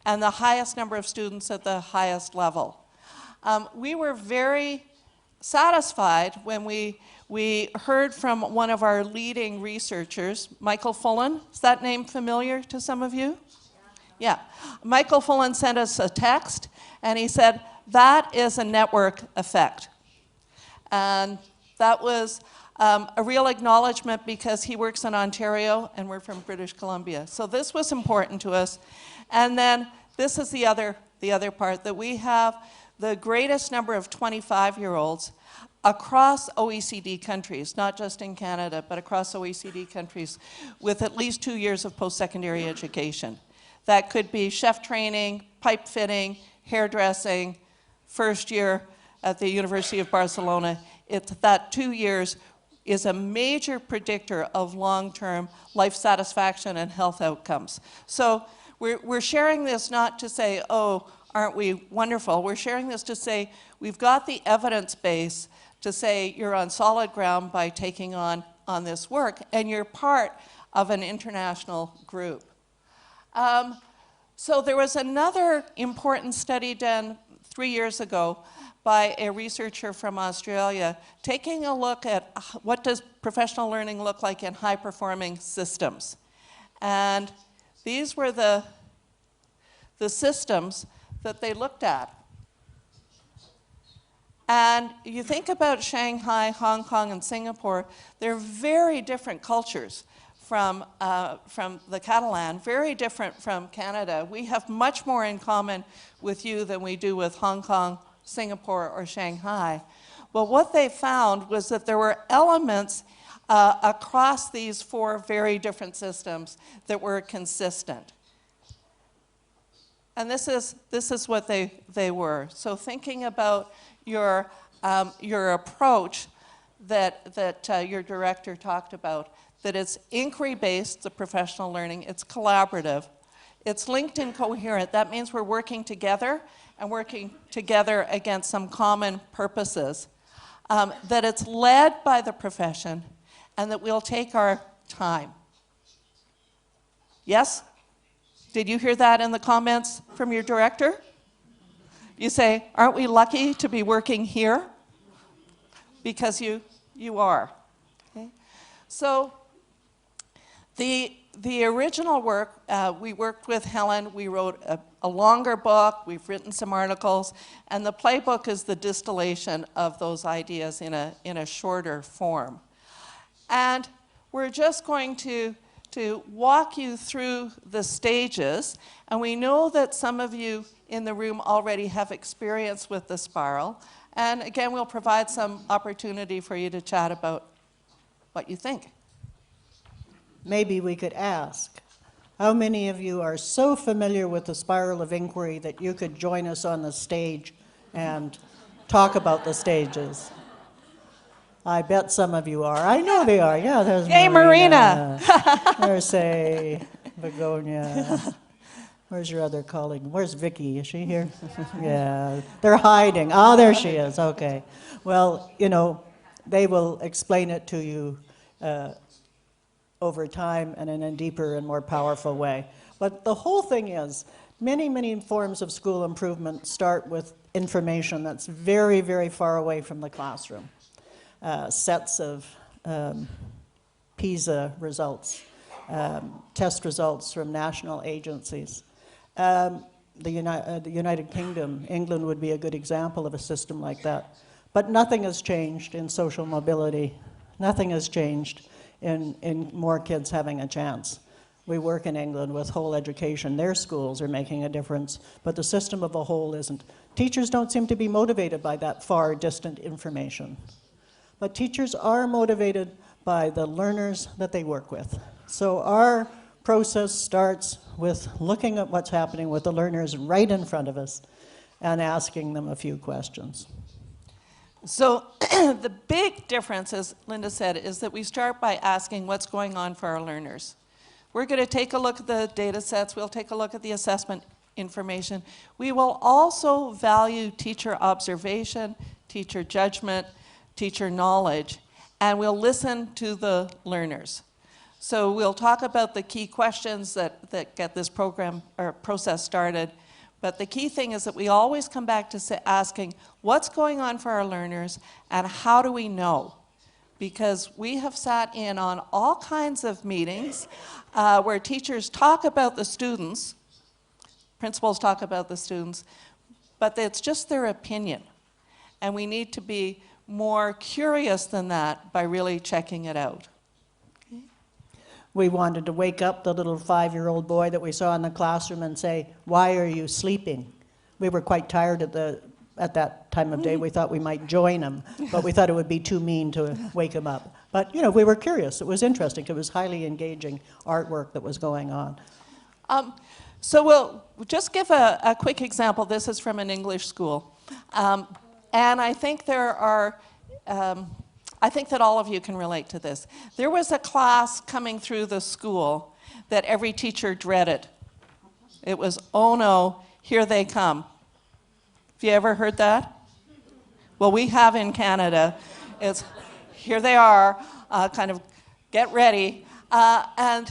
and the highest number of students at the highest level. We were very satisfied when we heard from one of our leading researchers, Michael Fullan. Is that name familiar to some of you? Yeah. Michael Fullan sent us a text, and he said, that is a network effect. And that was a real acknowledgement, because he works in Ontario and we're from British Columbia. So this was important to us. And then this is the other part, that we have the greatest number of 25-year-olds across OECD countries, not just in Canada, but across OECD countries, with at least 2 years of post-secondary education. That could be chef training, pipe fitting, hairdressing, first year at the University of Barcelona. That 2 years is a major predictor of long-term life satisfaction and health outcomes. So we're sharing this not to say, oh, aren't we wonderful? We're sharing this to say, we've got the evidence base to say you're on solid ground by taking on this work, and you're part of an international group. So there was another important study done 3 years ago by a researcher from Australia, taking a look at what does professional learning look like in high-performing systems. And these were the systems that they looked at. And you think about Shanghai, Hong Kong, and Singapore, they're very different cultures from the Catalan, very different from Canada. We have much more in common with you than we do with Hong Kong, Singapore, or Shanghai. Well, what they found was that there were elements across these 4 very different systems that were consistent. And this is what they were. So thinking about your approach that your director talked about, that it's inquiry-based, the professional learning, it's collaborative, it's linked and coherent. That means we're working together and working together against some common purposes, that it's led by the profession, and that we'll take our time. Yes? Did you hear that in the comments from your director? You say, aren't we lucky to be working here? Because you are. Okay? So the original work, we worked with Helen. We wrote a longer book. We've written some articles. And the playbook is the distillation of those ideas in a shorter form. And we're just going to walk you through the stages. And we know that some of you in the room already have experience with the spiral. And again, we'll provide some opportunity for you to chat about what you think. Maybe we could ask, how many of you are so familiar with the spiral of inquiry that you could join us on the stage and talk about the stages? I bet some of you are. I know they are. Yeah, there's Yay, Marina! There's Begonia. Where's your other colleague? Where's Vicky? Is she here? Yeah, they're hiding. Oh, there she is. Okay. Well, you know, they will explain it to you over time and in a deeper and more powerful way. But the whole thing is, many forms of school improvement start with information that's very, very far away from the classroom. Sets of PISA results, test results from national agencies. The United Kingdom, England would be a good example of a system like that. But nothing has changed in social mobility. Nothing has changed in more kids having a chance. We work in England with whole education. Their schools are making a difference, but the system of a whole isn't. Teachers don't seem to be motivated by that far distant information. But teachers are motivated by the learners that they work with. So our process starts with looking at what's happening with the learners right in front of us and asking them a few questions. So the big difference, as Linda said, is that we start by asking what's going on for our learners. We're going to take a look at the data sets. We'll take a look at the assessment information. We will also value teacher observation, teacher judgment, teacher knowledge, and we'll listen to the learners. So we'll talk about the key questions that get this program or process started. But the key thing is that we always come back to asking what's going on for our learners and how do we know? Because we have sat in on all kinds of meetings where teachers talk about the students, principals talk about the students, but it's just their opinion. And we need to be more curious than that by really checking it out. We wanted to wake up the little 5-year-old boy that we saw in the classroom and say, "Why are you sleeping?" We were quite tired at that time of day. We thought we might join him, but we thought it would be too mean to wake him up. But, you know, we were curious. It was interesting. It was highly engaging artwork that was going on. So we'll just give a quick example. This is from an English school. And I think there are, I think that all of you can relate to this. There was a class coming through the school that every teacher dreaded. It was, oh no, here they come. Have you ever heard that? Well, we have in Canada. It's, here they are, kind of, get ready. And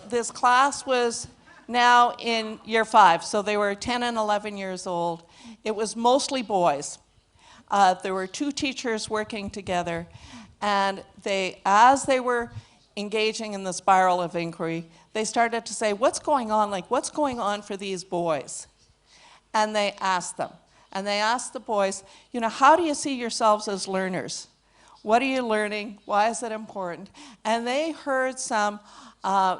this class was now in year 5, so they were 10 and 11 years old. It was mostly boys. There were 2 teachers working together, and as they were engaging in the spiral of inquiry, they started to say, what's going on? Like, what's going on for these boys? And they asked them. And they asked the boys, you know, how do you see yourselves as learners? What are you learning? Why is it important? And they heard some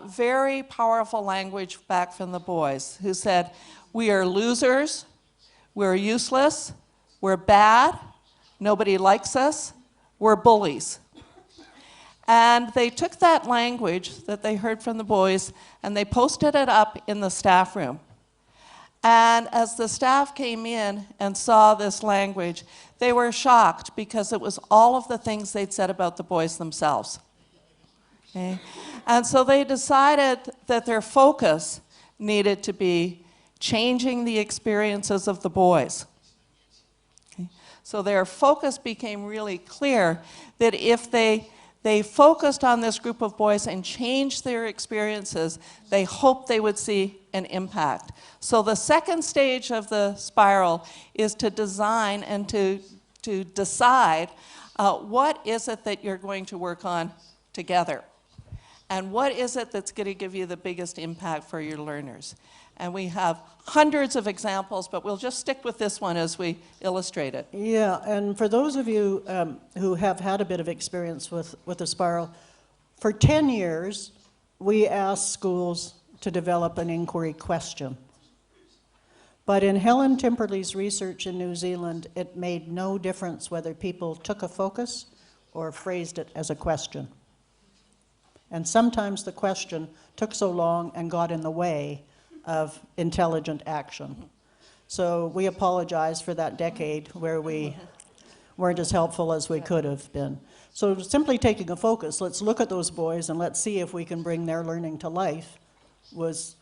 very powerful language back from the boys who said, we are losers, we're useless, we're bad, nobody likes us, we're bullies. And they took that language that they heard from the boys and they posted it up in the staff room. And as the staff came in and saw this language, they were shocked because it was all of the things they'd said about the boys themselves. Okay? And so they decided that their focus needed to be changing the experiences of the boys. Okay? So their focus became really clear that if they focused on this group of boys and changed their experiences, they hoped they would see an impact. So the second stage of the spiral is to design and to decide what is it that you're going to work on together. And what is it that's going to give you the biggest impact for your learners? And we have hundreds of examples, but we'll just stick with this one as we illustrate it. Yeah, and for those of you who have had a bit of experience with the spiral, for 10 years, we asked schools to develop an inquiry question. But in Helen Timperley's research in New Zealand, it made no difference whether people took a focus or phrased it as a question. And sometimes the question took so long and got in the way of intelligent action. So we apologize for that decade where we weren't as helpful as we could have been. So simply taking a focus, let's look at those boys and let's see if we can bring their learning to life, was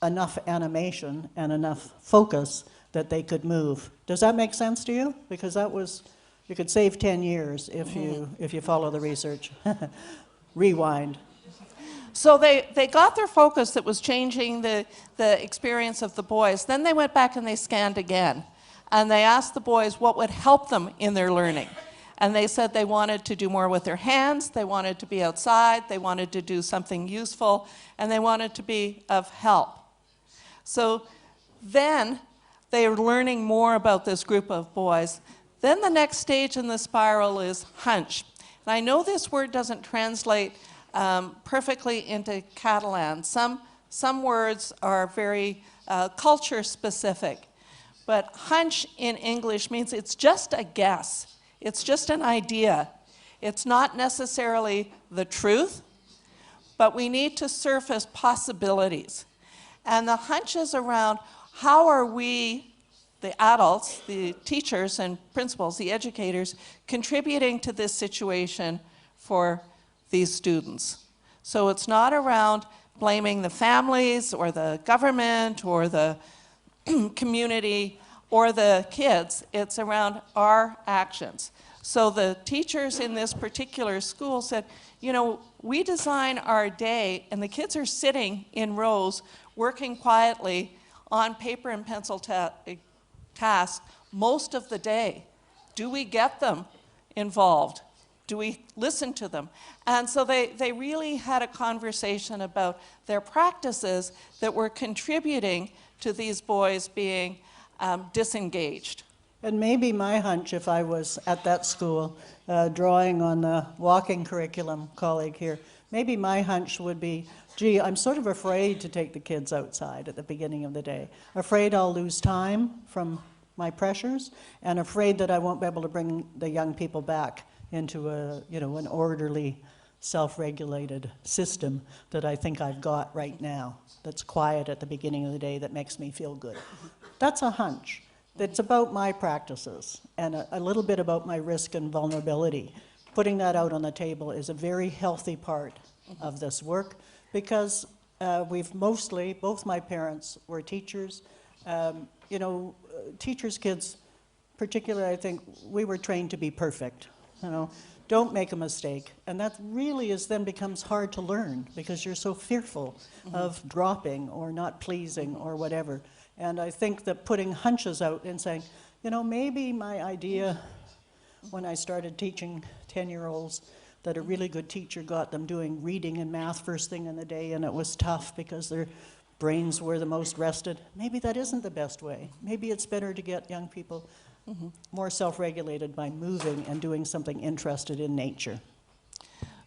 enough animation and enough focus that they could move. Does that make sense to you? Because that was, you could save 10 years if you follow the research. Rewind. So they got their focus that was changing the experience of the boys. Then they went back and they scanned again. And they asked the boys what would help them in their learning. And they said they wanted to do more with their hands, they wanted to be outside, they wanted to do something useful, and they wanted to be of help. So then they were learning more about this group of boys. Then the next stage in the spiral is hunch. And I know this word doesn't translate perfectly into Catalan. Some words are very culture specific. But hunch in English means it's just a guess. It's just an idea. It's not necessarily the truth, but we need to surface possibilities. And the hunch is around how are we, the adults, the teachers and principals, the educators, contributing to this situation for these students. So it's not around blaming the families or the government or the community or the kids. It's around our actions. So the teachers in this particular school said, you know, we design our day and the kids are sitting in rows working quietly on paper and pencil tasks most of the day. Do we get them involved? Do we listen to them? And so they really had a conversation about their practices that were contributing to these boys being disengaged. And maybe my hunch, if I was at that school, drawing on the walking curriculum colleague here, maybe my hunch would be, gee, I'm sort of afraid to take the kids outside at the beginning of the day. Afraid I'll lose time from my pressures, and afraid that I won't be able to bring the young people back into a, you know, an orderly, self-regulated system that I think I've got right now, that's quiet at the beginning of the day, that makes me feel good. That's a hunch. That's about my practices and a little bit about my risk and vulnerability. Putting that out on the table is a very healthy part of this work because we've mostly, both my parents were teachers. You know, teachers' kids, particularly, I think we were trained to be perfect. You know, don't make a mistake. And that really is then becomes hard to learn because you're so fearful of dropping or not pleasing or whatever. And I think that putting hunches out and saying, you know, maybe my idea when I started teaching 10-year-olds that a really good teacher got them doing reading and math first thing in the day, and it was tough because their brains were the most rested. Maybe that isn't the best way. Maybe it's better to get young people more self-regulated by moving and doing something interested in nature.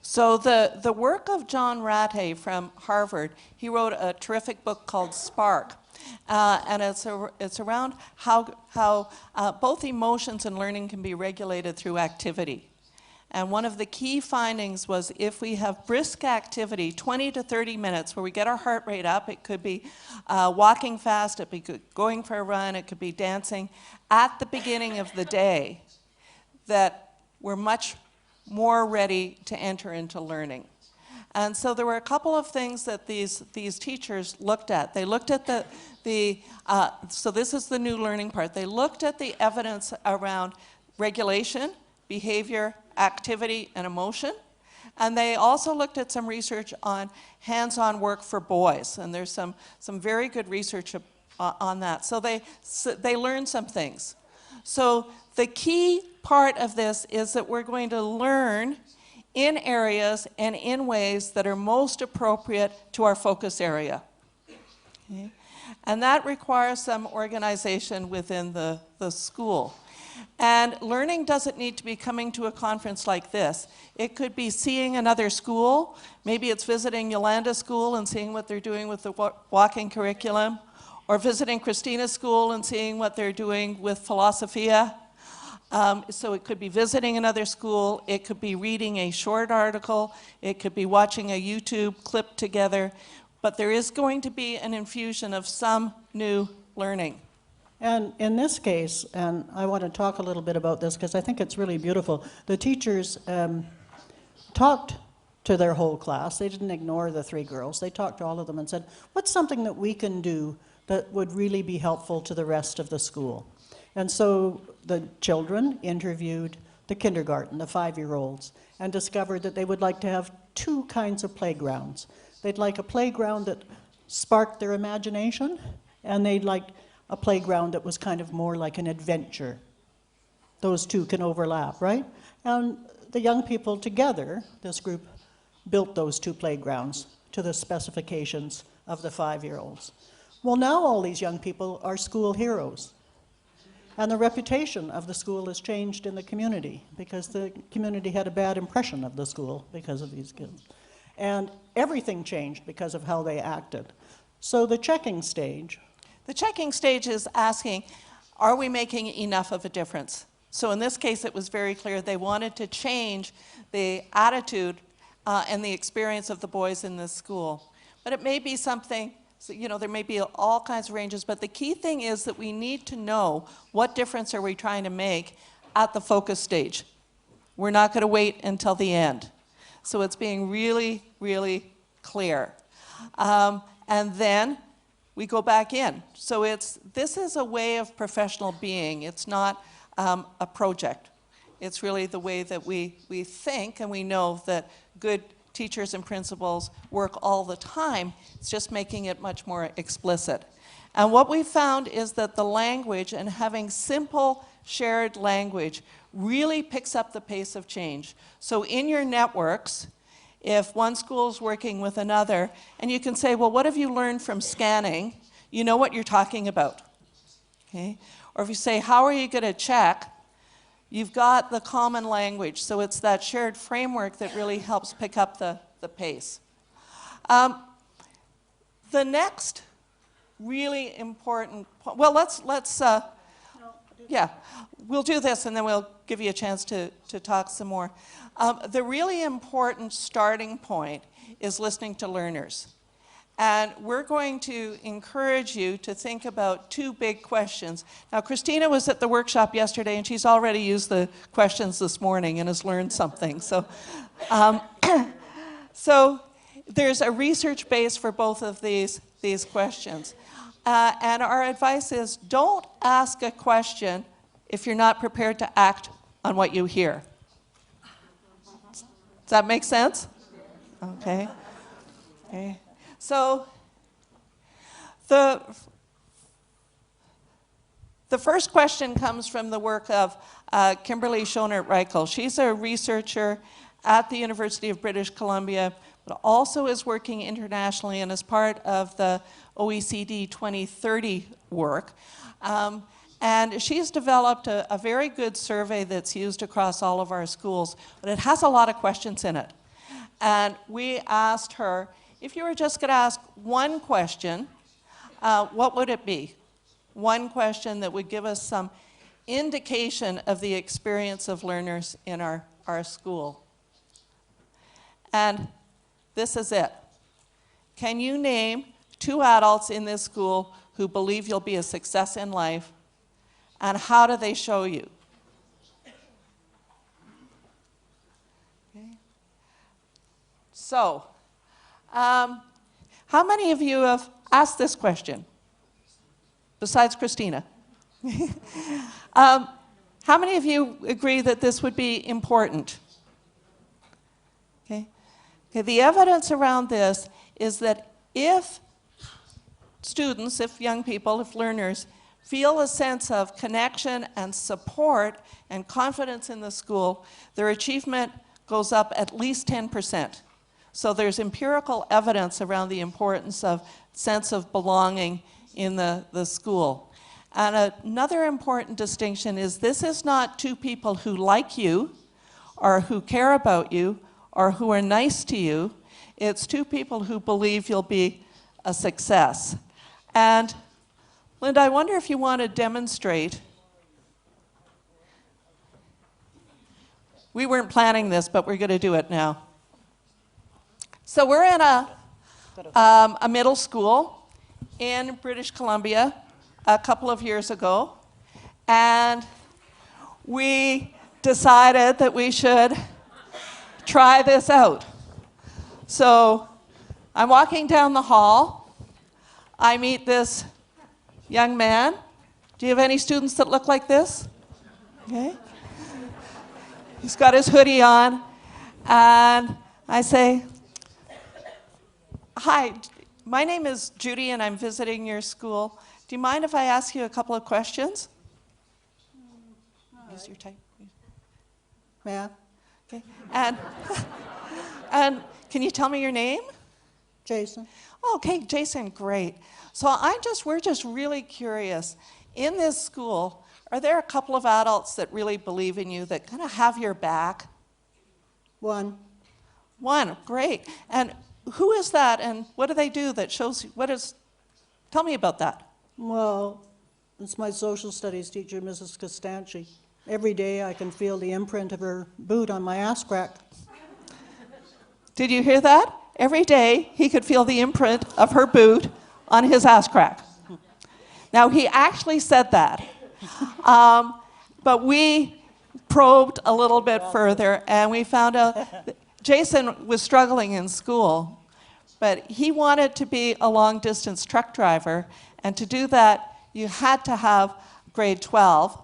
So the work of John Ratey from Harvard, he wrote a terrific book called Spark. And it's around how both emotions and learning can be regulated through activity. And one of the key findings was if we have brisk activity, 20 to 30 minutes, where we get our heart rate up, it could be walking fast, it could be going for a run, it could be dancing, at the beginning of the day, that we're much more ready to enter into learning. And so there were a couple of things that these teachers looked at. They looked at so this is the new learning part. They looked at the evidence around regulation, behavior, activity, and emotion. And they also looked at some research on hands-on work for boys. And there's some very good research on that. So they learned some things. So the key part of this is that we're going to learn in areas and in ways that are most appropriate to our focus area. Okay? And that requires some organization within the school. And learning doesn't need to be coming to a conference like this. It could be seeing another school. Maybe it's visiting Yolanda School and seeing what they're doing with the walking curriculum, or visiting Christina's school and seeing what they're doing with Philosophia. So it could be visiting another school, it could be reading a short article, it could be watching a YouTube clip together, but there is going to be an infusion of some new learning. And in this case, and I want to talk a little bit about this because I think it's really beautiful, the teachers talked to their whole class. They didn't ignore the 3 girls. They talked to all of them and said, what's something that we can do that would really be helpful to the rest of the school? And so the children interviewed the kindergarten, the 5-year-olds, and discovered that they would like to have 2 kinds of playgrounds. They'd like a playground that sparked their imagination, and they'd like a playground that was kind of more like an adventure. Those 2 can overlap, right? And the young people together, this group, built those 2 playgrounds to the specifications of the 5-year-olds. Well, now all these young people are school heroes. And the reputation of the school has changed in the community because the community had a bad impression of the school because of these kids. And everything changed because of how they acted. So the checking stage. The checking stage is asking, are we making enough of a difference? So in this case, it was very clear they wanted to change the attitude and the experience of the boys in this school. But it may be something, so, you know, there may be all kinds of ranges, but the key thing is that we need to know what difference are we trying to make at the focus stage. We're not going to wait until the end. So it's being really, really clear. And then we go back in. So this is a way of professional being. It's not a project. It's really the way that we think, and we know that good teachers and principals work all the time. It's just making it much more explicit. And what we found is that the language and having simple shared language really picks up the pace of change. So in your networks, if one school is working with another, and you can say, well, what have you learned from scanning? You know what you're talking about. Okay? Or if you say, how are you going to check? You've got the common language, so it's that shared framework that really helps pick up the pace. The next really important point, well, yeah, we'll do this and then we'll give you a chance to talk some more. The really important starting point is listening to learners. And we're going to encourage you to think about 2 big questions. Now, Christina was at the workshop yesterday, and she's already used the questions this morning and has learned something. So, so there's a research base for both of these questions. And our advice is don't ask a question if you're not prepared to act on what you hear. that make sense? Okay. Okay. So the first question comes from the work of Kimberly Schonert-Reichel. She's a researcher at the University of British Columbia, but also is working internationally and is part of the OECD 2030 work. And she's developed a very good survey that's used across all of our schools, but it has a lot of questions in it. And we asked her, if you were just going to ask one question, what would it be? One question that would give us some indication of the experience of learners in our school. And this is it. Can you name 2 adults in this school who believe you'll be a success in life, and how do they show you? Okay. So, how many of you have asked this question, besides Christina? How many of you agree that this would be important? Okay. Okay, the evidence around this is that if students, if young people, if learners feel a sense of connection and support and confidence in the school, their achievement goes up at least 10%. So there's empirical evidence around the importance of sense of belonging in the school. And another important distinction is this is not 2 people who like you or who care about you or who are nice to you. It's 2 people who believe you'll be a success. And Linda, I wonder if you want to demonstrate. We weren't planning this, but we're going to do it now. So we're in a middle school in British Columbia a couple of years ago, and we decided that we should try this out. So I'm walking down the hall. I meet this young man. Do you have any students that look like this? Okay. He's got his hoodie on, and I say, "Hi, my name is Judy, and I'm visiting your school. Do you mind if I ask you a couple of questions?" Use your type. Yeah. Okay. And can you tell me your name? Jason. Okay, Jason, great. So we're just really curious. In this school, are there a couple of adults that really believe in you, that kind of have your back? One. One, great. And who is that, and what do they do that shows you, tell me about that. Well, it's my social studies teacher, Mrs. Costanci. Every day I can feel the imprint of her boot on my ass crack. Did you hear that? Every day he could feel the imprint of her boot on his ass crack. Now, he actually said that. But we probed a little bit further, and we found out that Jason was struggling in school, but he wanted to be a long-distance truck driver, and to do that, you had to have grade 12,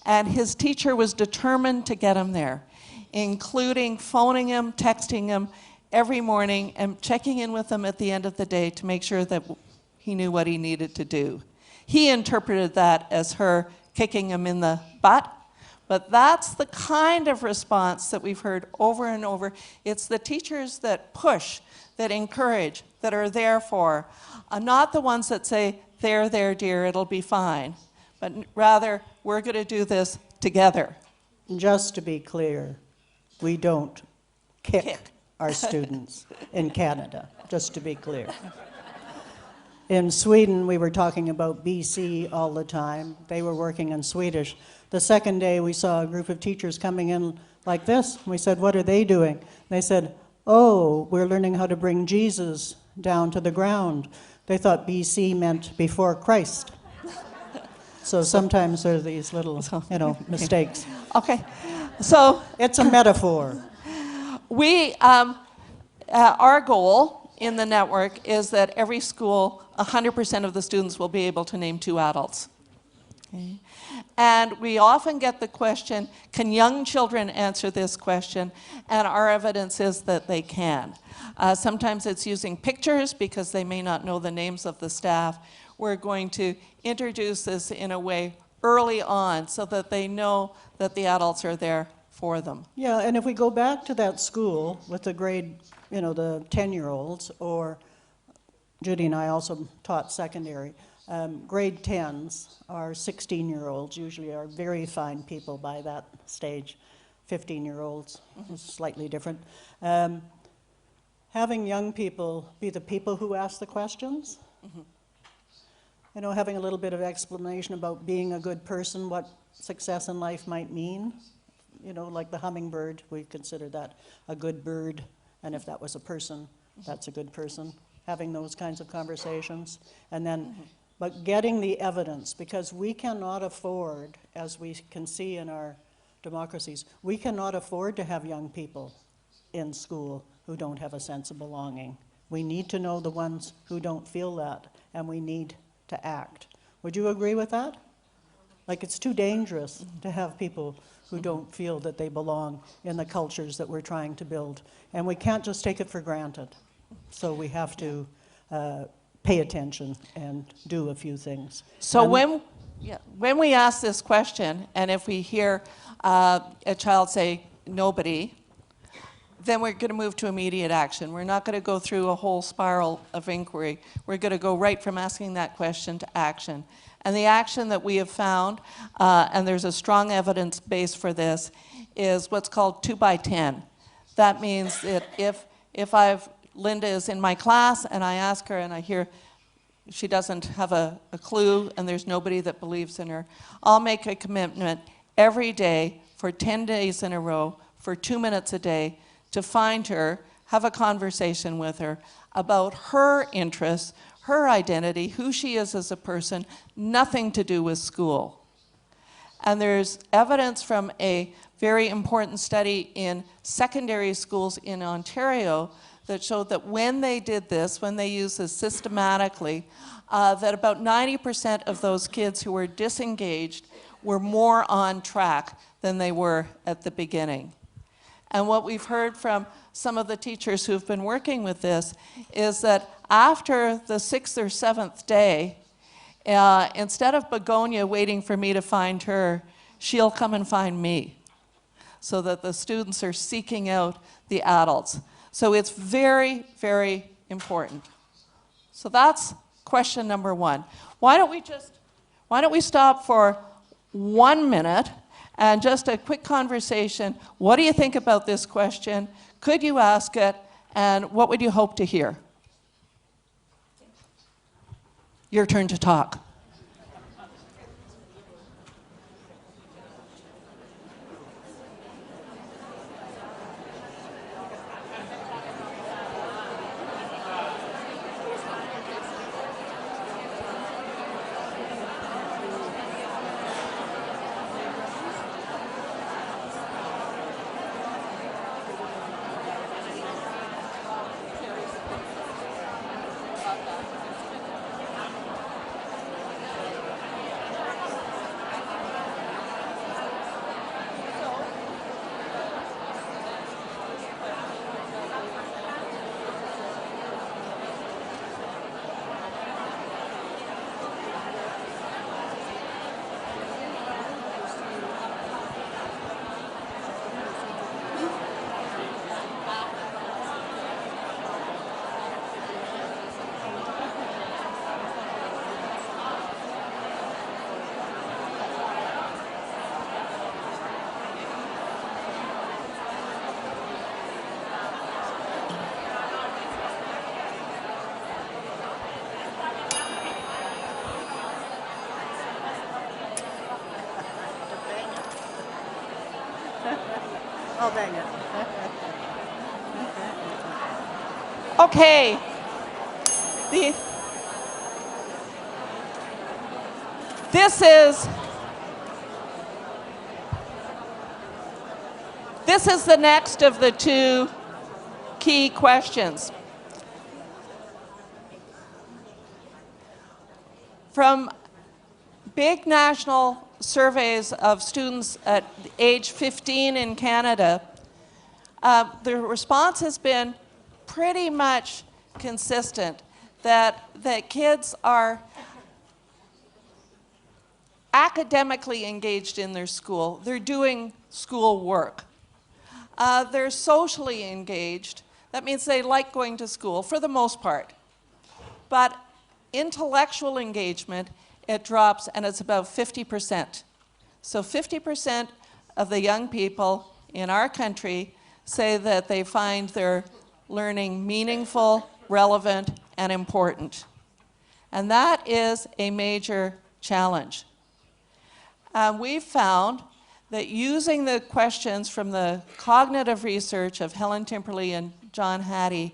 and his teacher was determined to get him there, including phoning him, texting him every morning, and checking in with him at the end of the day to make sure that he knew what he needed to do. He interpreted that as her kicking him in the butt, but that's the kind of response that we've heard over and over. It's the teachers that push, that encourage, that are there for, not the ones that say, there, dear, it'll be fine, but rather, we're going to do this together. Just to be clear, we don't kick our students in Canada, just to be clear. In Sweden, we were talking about BC all the time. They were working in Swedish. The second day, we saw a group of teachers coming in like this. We said, what are they doing? They said, oh, we're learning how to bring Jesus down to the ground. They thought BC meant before Christ. So sometimes there are these little, mistakes. Okay, so it's a metaphor. Our goal in the network is that every school, 100% of the students will be able to name 2 adults. Okay. And we often get the question, can young children answer this question? And our evidence is that they can. Sometimes it's using pictures because they may not know the names of the staff. We're going to introduce this in a way early on so that they know that the adults are there for them. Yeah, and if we go back to that school with the grade, you know, the 10-year-olds, or Judy and I also taught secondary, grade 10s are 16-year-olds, usually are very fine people by that stage. 15-year-olds is slightly different. Having young people be the people who ask the questions, you know, having a little bit of explanation about being a good person, what success in life might mean. You know, like the hummingbird, we consider that a good bird, and if that was a person, that's a good person. Having those kinds of conversations, and then, but getting the evidence, because we cannot afford, as we can see in our democracies, we cannot afford to have young people in school who don't have a sense of belonging. We need to know the ones who don't feel that, and we need to act. Would you agree with that? Like, it's too dangerous to have people who don't feel that they belong in the cultures that we're trying to build. And we can't just take it for granted. So we have to pay attention and do a few things. So when we ask this question, and if we hear a child say, nobody, then we're going to move to immediate action. We're not going to go through a whole spiral of inquiry. We're going to go right from asking that question to action. And the action that we have found, and there's a strong evidence base for this, is what's called 2 by 10. That means that if Linda is in my class and I ask her and I hear she doesn't have a clue and there's nobody that believes in her, I'll make a commitment every day for 10 days in a row, for 2 minutes a day, to find her, have a conversation with her about her interests, her identity, who she is as a person, nothing to do with school. And there's evidence from a very important study in secondary schools in Ontario that showed that when they did this, when they used this systematically, that about 90% of those kids who were disengaged were more on track than they were at the beginning. And what we've heard from some of the teachers who've been working with this is that after the 6th or 7th day, instead of Begonia waiting for me to find her, she'll come and find me, so that the students are seeking out the adults. So it's very, very important. So that's question number 1. Why don't we stop for 1 minute and just a quick conversation. What do you think about this question? Could you ask it? And what would you hope to hear? Your turn to talk. I'll bang it. Okay. This is the next of the 2 key questions. From big national surveys of students at age 15 in Canada, the response has been pretty much consistent that kids are academically engaged in their school. They're doing school work. They're socially engaged. That means they like going to school for the most part. But intellectual engagement, it drops, and it's about 50%. So 50% of the young people in our country say that they find their learning meaningful, relevant, and important. And that is a major challenge. We've found that using the questions from the cognitive research of Helen Timperley and John Hattie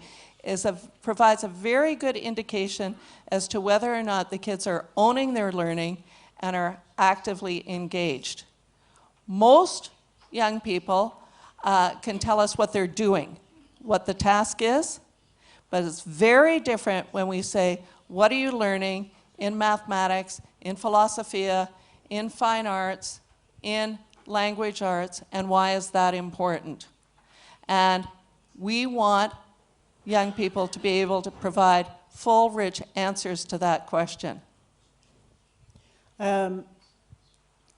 provides a very good indication as to whether or not the kids are owning their learning and are actively engaged. Most young people can tell us what they're doing, what the task is, but it's very different when we say, what are you learning in mathematics, in philosophia, in fine arts, in language arts, and why is that important? And we want young people to be able to provide full, rich answers to that question.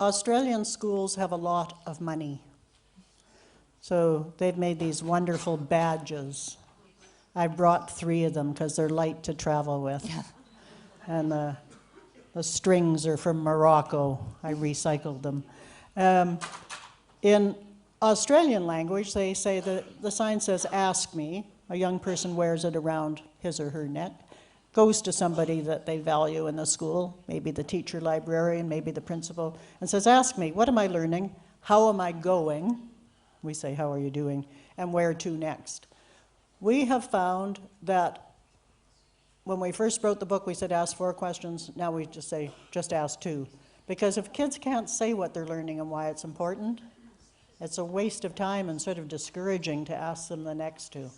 Australian schools have a lot of money. So they've made these wonderful badges. I brought 3 of them because they're light to travel with. Yeah. And the strings are from Morocco. I recycled them. In Australian language, they say that the sign says, ask me. A young person wears it around his or her neck, goes to somebody that they value in the school, maybe the teacher librarian, maybe the principal, and says, ask me, what am I learning? How am I going? We say, how are you doing? And where to next? We have found that when we first wrote the book, we said ask 4 questions. Now we just say, just ask 2. Because if kids can't say what they're learning and why it's important, it's a waste of time and sort of discouraging to ask them the next 2.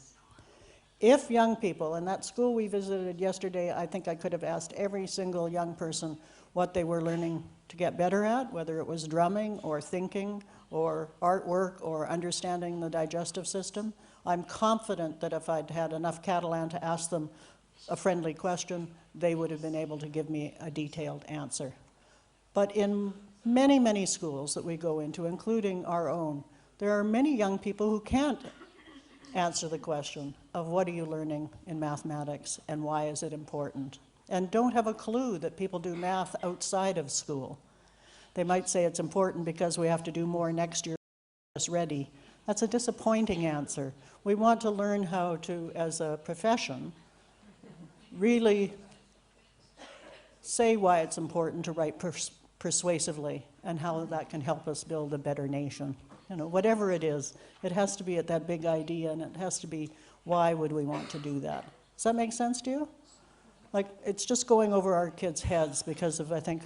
If young people, in that school we visited yesterday, I think I could have asked every single young person what they were learning to get better at, whether it was drumming or thinking or artwork or understanding the digestive system. I'm confident that if I'd had enough Catalan to ask them a friendly question, they would have been able to give me a detailed answer. But in many, many schools that we go into, including our own, there are many young people who can't answer the question of what are you learning in mathematics and why is it important, and don't have a clue that people do math outside of school. They might say it's important because we have to do more next year to get us ready. That's a disappointing answer. We want to learn how to, as a profession, really say why it's important to write persuasively and how that can help us build a better nation. You know, whatever it is, it has to be at that big idea, and it has to be, why would we want to do that? Does that make sense to you? Like, it's just going over our kids' heads because of, I think,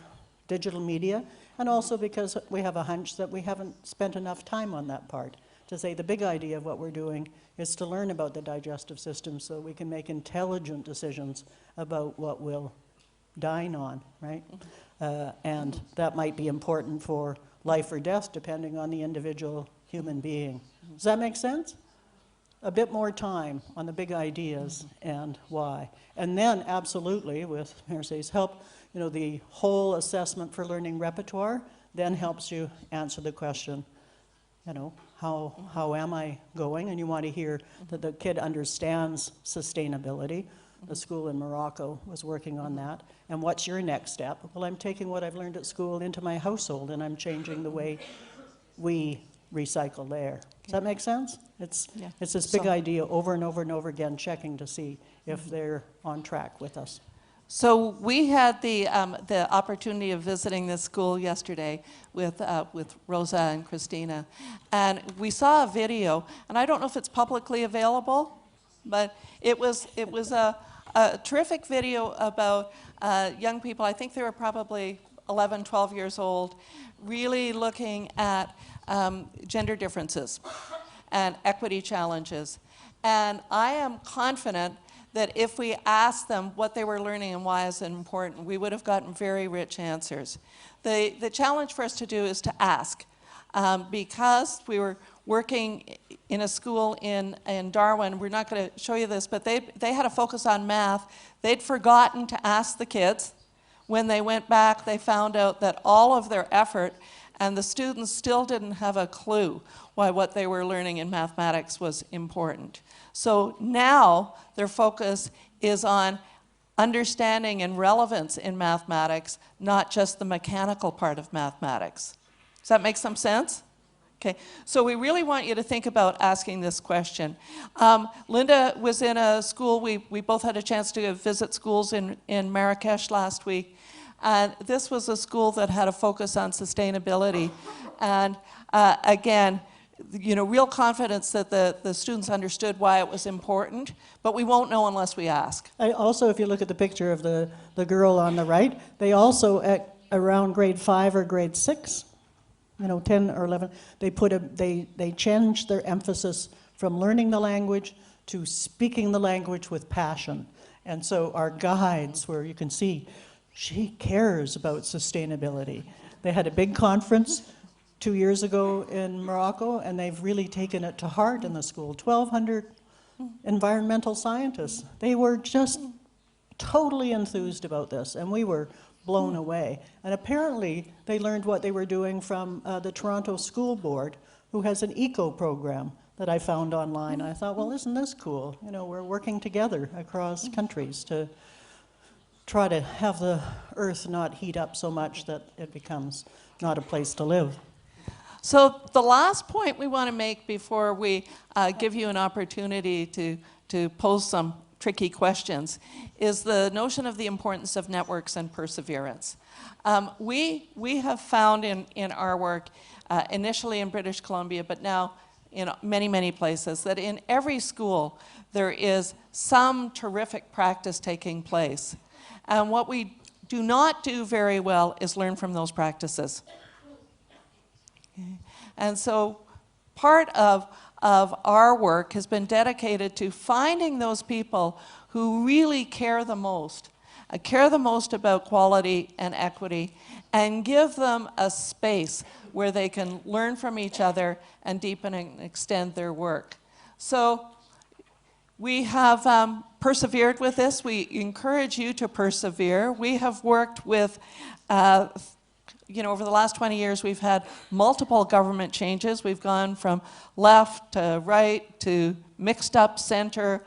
digital media, and also because we have a hunch that we haven't spent enough time on that part. To say the big idea of what we're doing is to learn about the digestive system so we can make intelligent decisions about what we'll dine on, right? And that might be important for life or death, depending on the individual human being. Does that make sense? A bit more time on the big ideas and why. And then, absolutely, with Mercedes' help, you know, the whole assessment for learning repertoire then helps you answer the question, you know, how am I going? And you want to hear that the kid understands sustainability. The school in Morocco was working on that. And what's your next step? Well, I'm taking what I've learned at school into my household, and I'm changing the way we recycle there. Does that make sense? It's this big idea over and over and over again, checking to see if they're on track with us. So we had the opportunity of visiting this school yesterday with Rosa and Christina, and we saw a video, and I don't know if it's publicly available, but it was a terrific video about young people. I think they were probably 11, 12 years old, really looking at gender differences and equity challenges. And I am confident that if we asked them what they were learning and why is it important, we would have gotten very rich answers. The challenge for us to do is to ask. Because we were working in a school in Darwin, we're not going to show you this, but they had a focus on math. They'd forgotten to ask the kids. When they went back, they found out that all of their effort, and the students still didn't have a clue why what they were learning in mathematics was important. So now their focus is on understanding and relevance in mathematics, not just the mechanical part of mathematics. Does that make some sense? Okay, so we really want you to think about asking this question. Linda was in a school, we both had a chance to visit schools in Marrakesh last week, and this was a school that had a focus on sustainability. And again, you know, real confidence that the students understood why it was important, but we won't know unless we ask. Also, if you look at the picture of the girl on the right, they also, at around grade 5 or grade 6, 10 or 11, they changed their emphasis from learning the language to speaking the language with passion. And so our guides, where you can see, she cares about sustainability. They had a big conference 2 years ago in Morocco, and they've really taken it to heart in the school. 1,200 environmental scientists. They were just totally enthused about this, and we were blown away. And apparently, they learned what they were doing from the Toronto School Board, who has an eco program that I found online. I thought, well, isn't this cool? We're working together across countries to try to have the earth not heat up so much that it becomes not a place to live. So the last point we want to make before we give you an opportunity to pose some tricky questions is the notion of the importance of networks and perseverance. We have found in our work, initially in British Columbia, but now in many, many places, that in every school there is some terrific practice taking place. And what we do not do very well is learn from those practices. And so part of our work has been dedicated to finding those people who really care the most about quality and equity, and give them a space where they can learn from each other and deepen and extend their work. So we have persevered with this. We encourage you to persevere. We have worked with over the last 20 years, we've had multiple government changes. We've gone from left to right to mixed up center.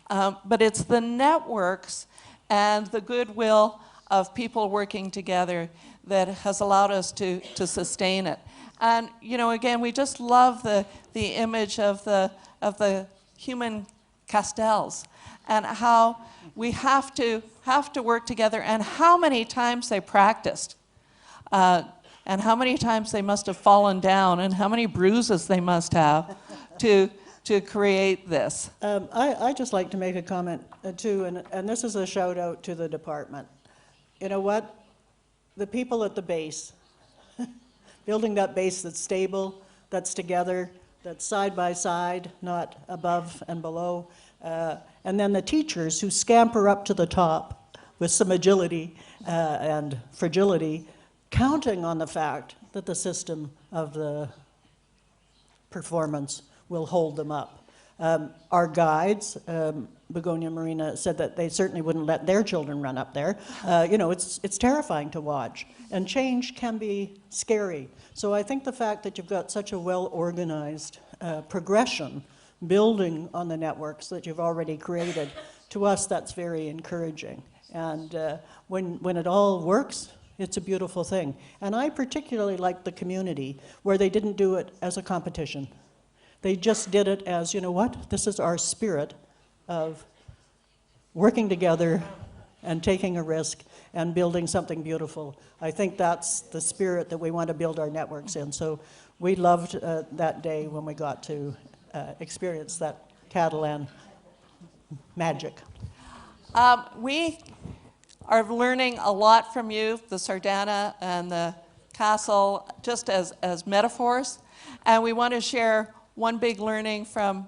But it's the networks and the goodwill of people working together that has allowed us to sustain it. And, again, we just love the image of the human Castells and how we have to work together, and how many times they practiced. And how many times they must have fallen down, and how many bruises they must have to create this. I just like to make a comment too, and this is a shout out to the department. You know what? The people at the base, building that base that's stable, that's together, that's side by side, not above and below, and then the teachers who scamper up to the top with some agility and fragility, counting on the fact that the system of the performance will hold them up. Our guides, Begonia Marina, said that they certainly wouldn't let their children run up there. It's terrifying to watch, and change can be scary. So I think the fact that you've got such a well-organized progression building on the networks that you've already created, to us that's very encouraging. And when it all works, it's a beautiful thing. And I particularly like the community where they didn't do it as a competition. They just did it as, you know what, this is our spirit of working together and taking a risk and building something beautiful. I think that's the spirit that we want to build our networks in. So we loved that day when we got to experience that Catalan magic. We are learning a lot from you, the Sardana and the castle, just as metaphors. And we want to share one big learning from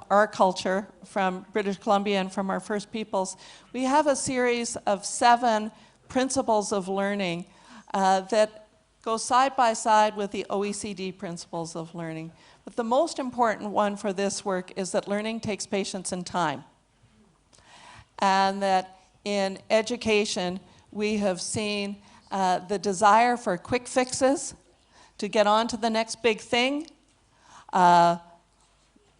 our culture, from British Columbia and from our First Peoples, we have a series of 7 principles of learning that go side by side with the OECD principles of learning. But the most important one for this work is that learning takes patience and time. And that in education, we have seen the desire for quick fixes to get on to the next big thing.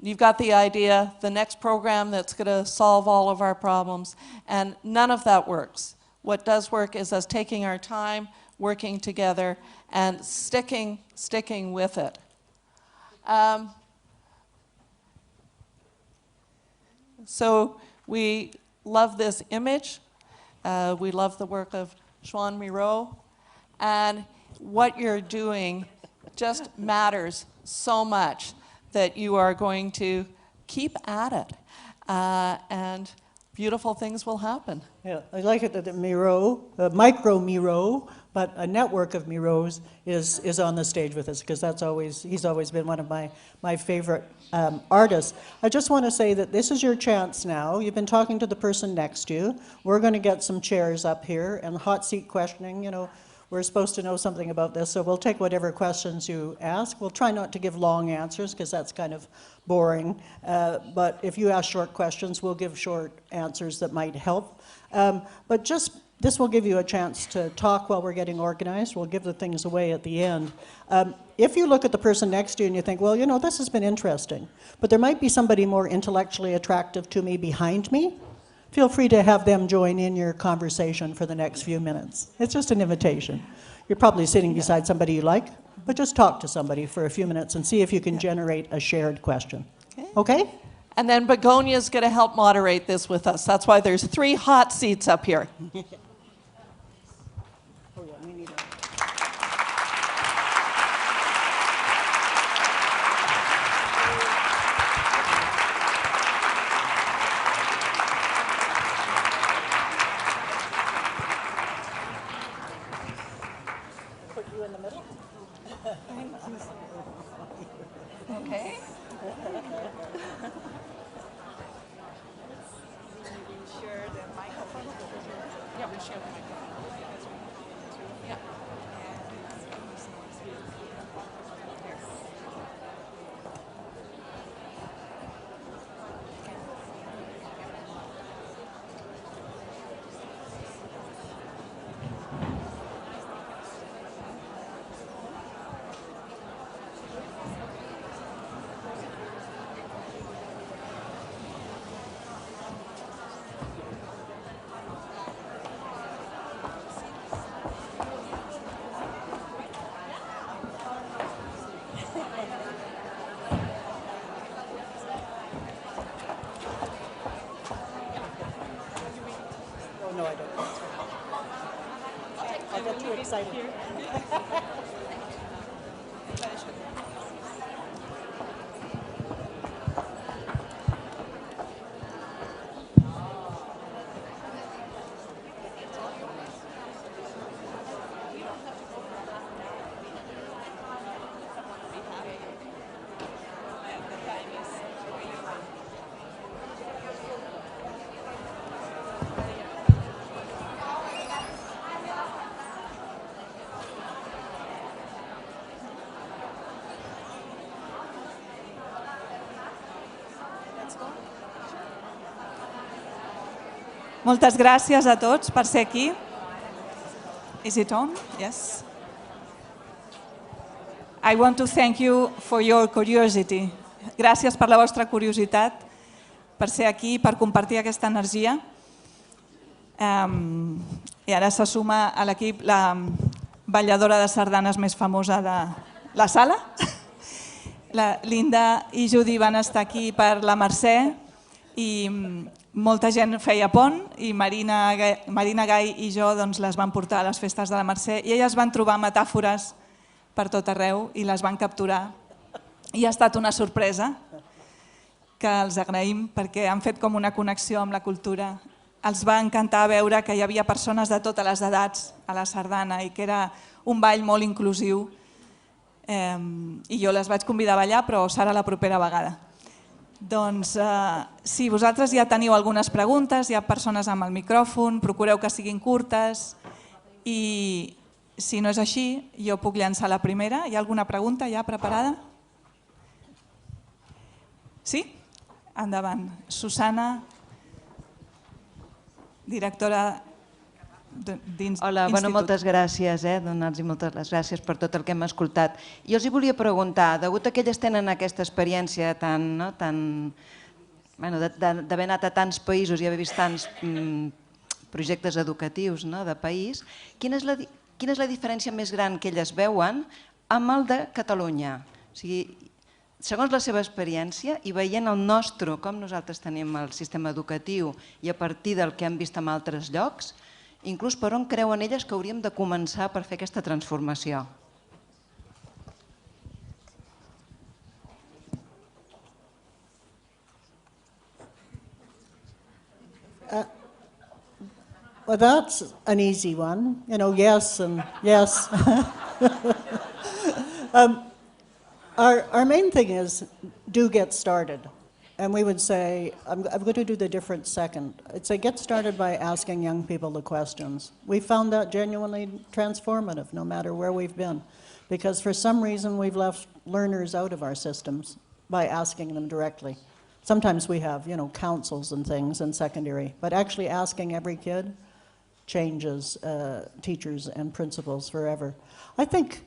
You've got the idea, the next program that's going to solve all of our problems, and none of that works. What does work is us taking our time, working together, and sticking with it. So we love this image. We love the work of Joan Miro. And what you're doing just matters so much that you are going to keep at it. And beautiful things will happen. Yeah, I like it that the Miro, micro Miro, but a network of Miros is on the stage with us, because he's always been one of my favorite artists. I just want to say that this is your chance now. You've been talking to the person next to you. We're going to get some chairs up here, and hot seat questioning, you know, we're supposed to know something about this, so we'll take whatever questions you ask. We'll try not to give long answers, because that's kind of boring. But if you ask short questions, we'll give short answers that might help. But just, this will give you a chance to talk while we're getting organized. We'll give the things away at the end. If you look at the person next to you and you think, well, you know, this has been interesting, but there might be somebody more intellectually attractive to me behind me, feel free to have them join in your conversation for the next few minutes. It's just an invitation. You're probably sitting beside somebody you like, but just talk to somebody for a few minutes and see if you can generate a shared question. Okay? And then Begonia's going to help moderate this with us. That's why there's 3 hot seats up here. Okay. Share the microphone. Yeah, we share the microphone. Yeah. No, I don't. I got too excited. Moltes gràcies a tots per ser aquí. Is it on? Yes. I want to thank you for your curiosity. Gràcies per la vostra curiositat, per ser aquí, per compartir aquesta energia. I ara se suma a l'equip la balladora de sardanes més famosa de la sala. La Linda i Judy van estar aquí per la Mercè i molta gent feia pont i Marina Gai i jo les van portar a les festes de la Mercè i elles van trobar metàfores per tot arreu i les van capturar. I ha estat una sorpresa que els agraïm perquè han fet com una connexió amb la cultura. Els va encantar veure que hi havia persones de totes les edats a la sardana i que era un ball molt inclusiu. I jo les vaig convidar a ballar, però serà la propera vegada. Doncs, si vosaltres ja teniu algunes preguntes, hi ha persones amb el micròfon, procureu que siguin curtes i si no és així, jo puc llançar la primera. Hi ha alguna pregunta ja preparada? Sí? Endavant. Susana, directora d'institut. Hola, bueno, moltes gràcies, donar-los moltes les gràcies per tot el que hem escoltat. Jo els volia preguntar, degut a que elles tenen aquesta experiència d'haver anat a tants països i haver vist tants projectes educatius de país, quina és la diferència més gran que elles veuen amb el de Catalunya? O sigui, segons la seva experiència i veient el nostre, com nosaltres tenim el sistema educatiu i a partir del que hem vist en altres llocs, inclús per on creuen elles que hauríem de començar per fer aquesta transformació? Well, that's an easy one. Yes and yes. Our main thing is do get started. And we would say, I'm going to do the different second. I'd say get started by asking young people the questions. We found that genuinely transformative, no matter where we've been. Because for some reason, we've left learners out of our systems by asking them directly. Sometimes we have, councils and things in secondary, but actually asking every kid changes teachers and principals forever. I think,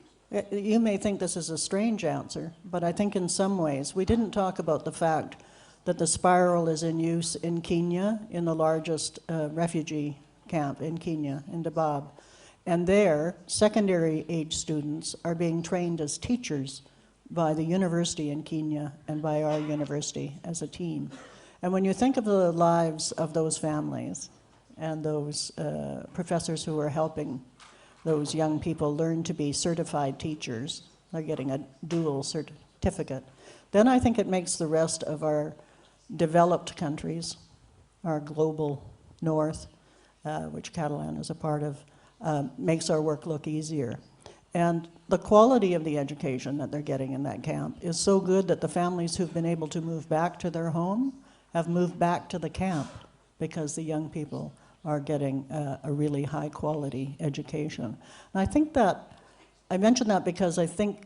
you may think this is a strange answer, but I think in some ways, we didn't talk about the fact that the spiral is in use in Kenya, in the largest refugee camp in Kenya, in Dadaab. And there, secondary age students are being trained as teachers by the university in Kenya and by our university as a team. And when you think of the lives of those families and those professors who are helping those young people learn to be certified teachers, they're getting a dual certificate, then I think it makes the rest of our developed countries, our global north, which Catalan is a part of, makes our work look easier. And the quality of the education that they're getting in that camp is so good that the families who've been able to move back to their home have moved back to the camp because the young people are getting a really high quality education. And I think that, I mention that because I think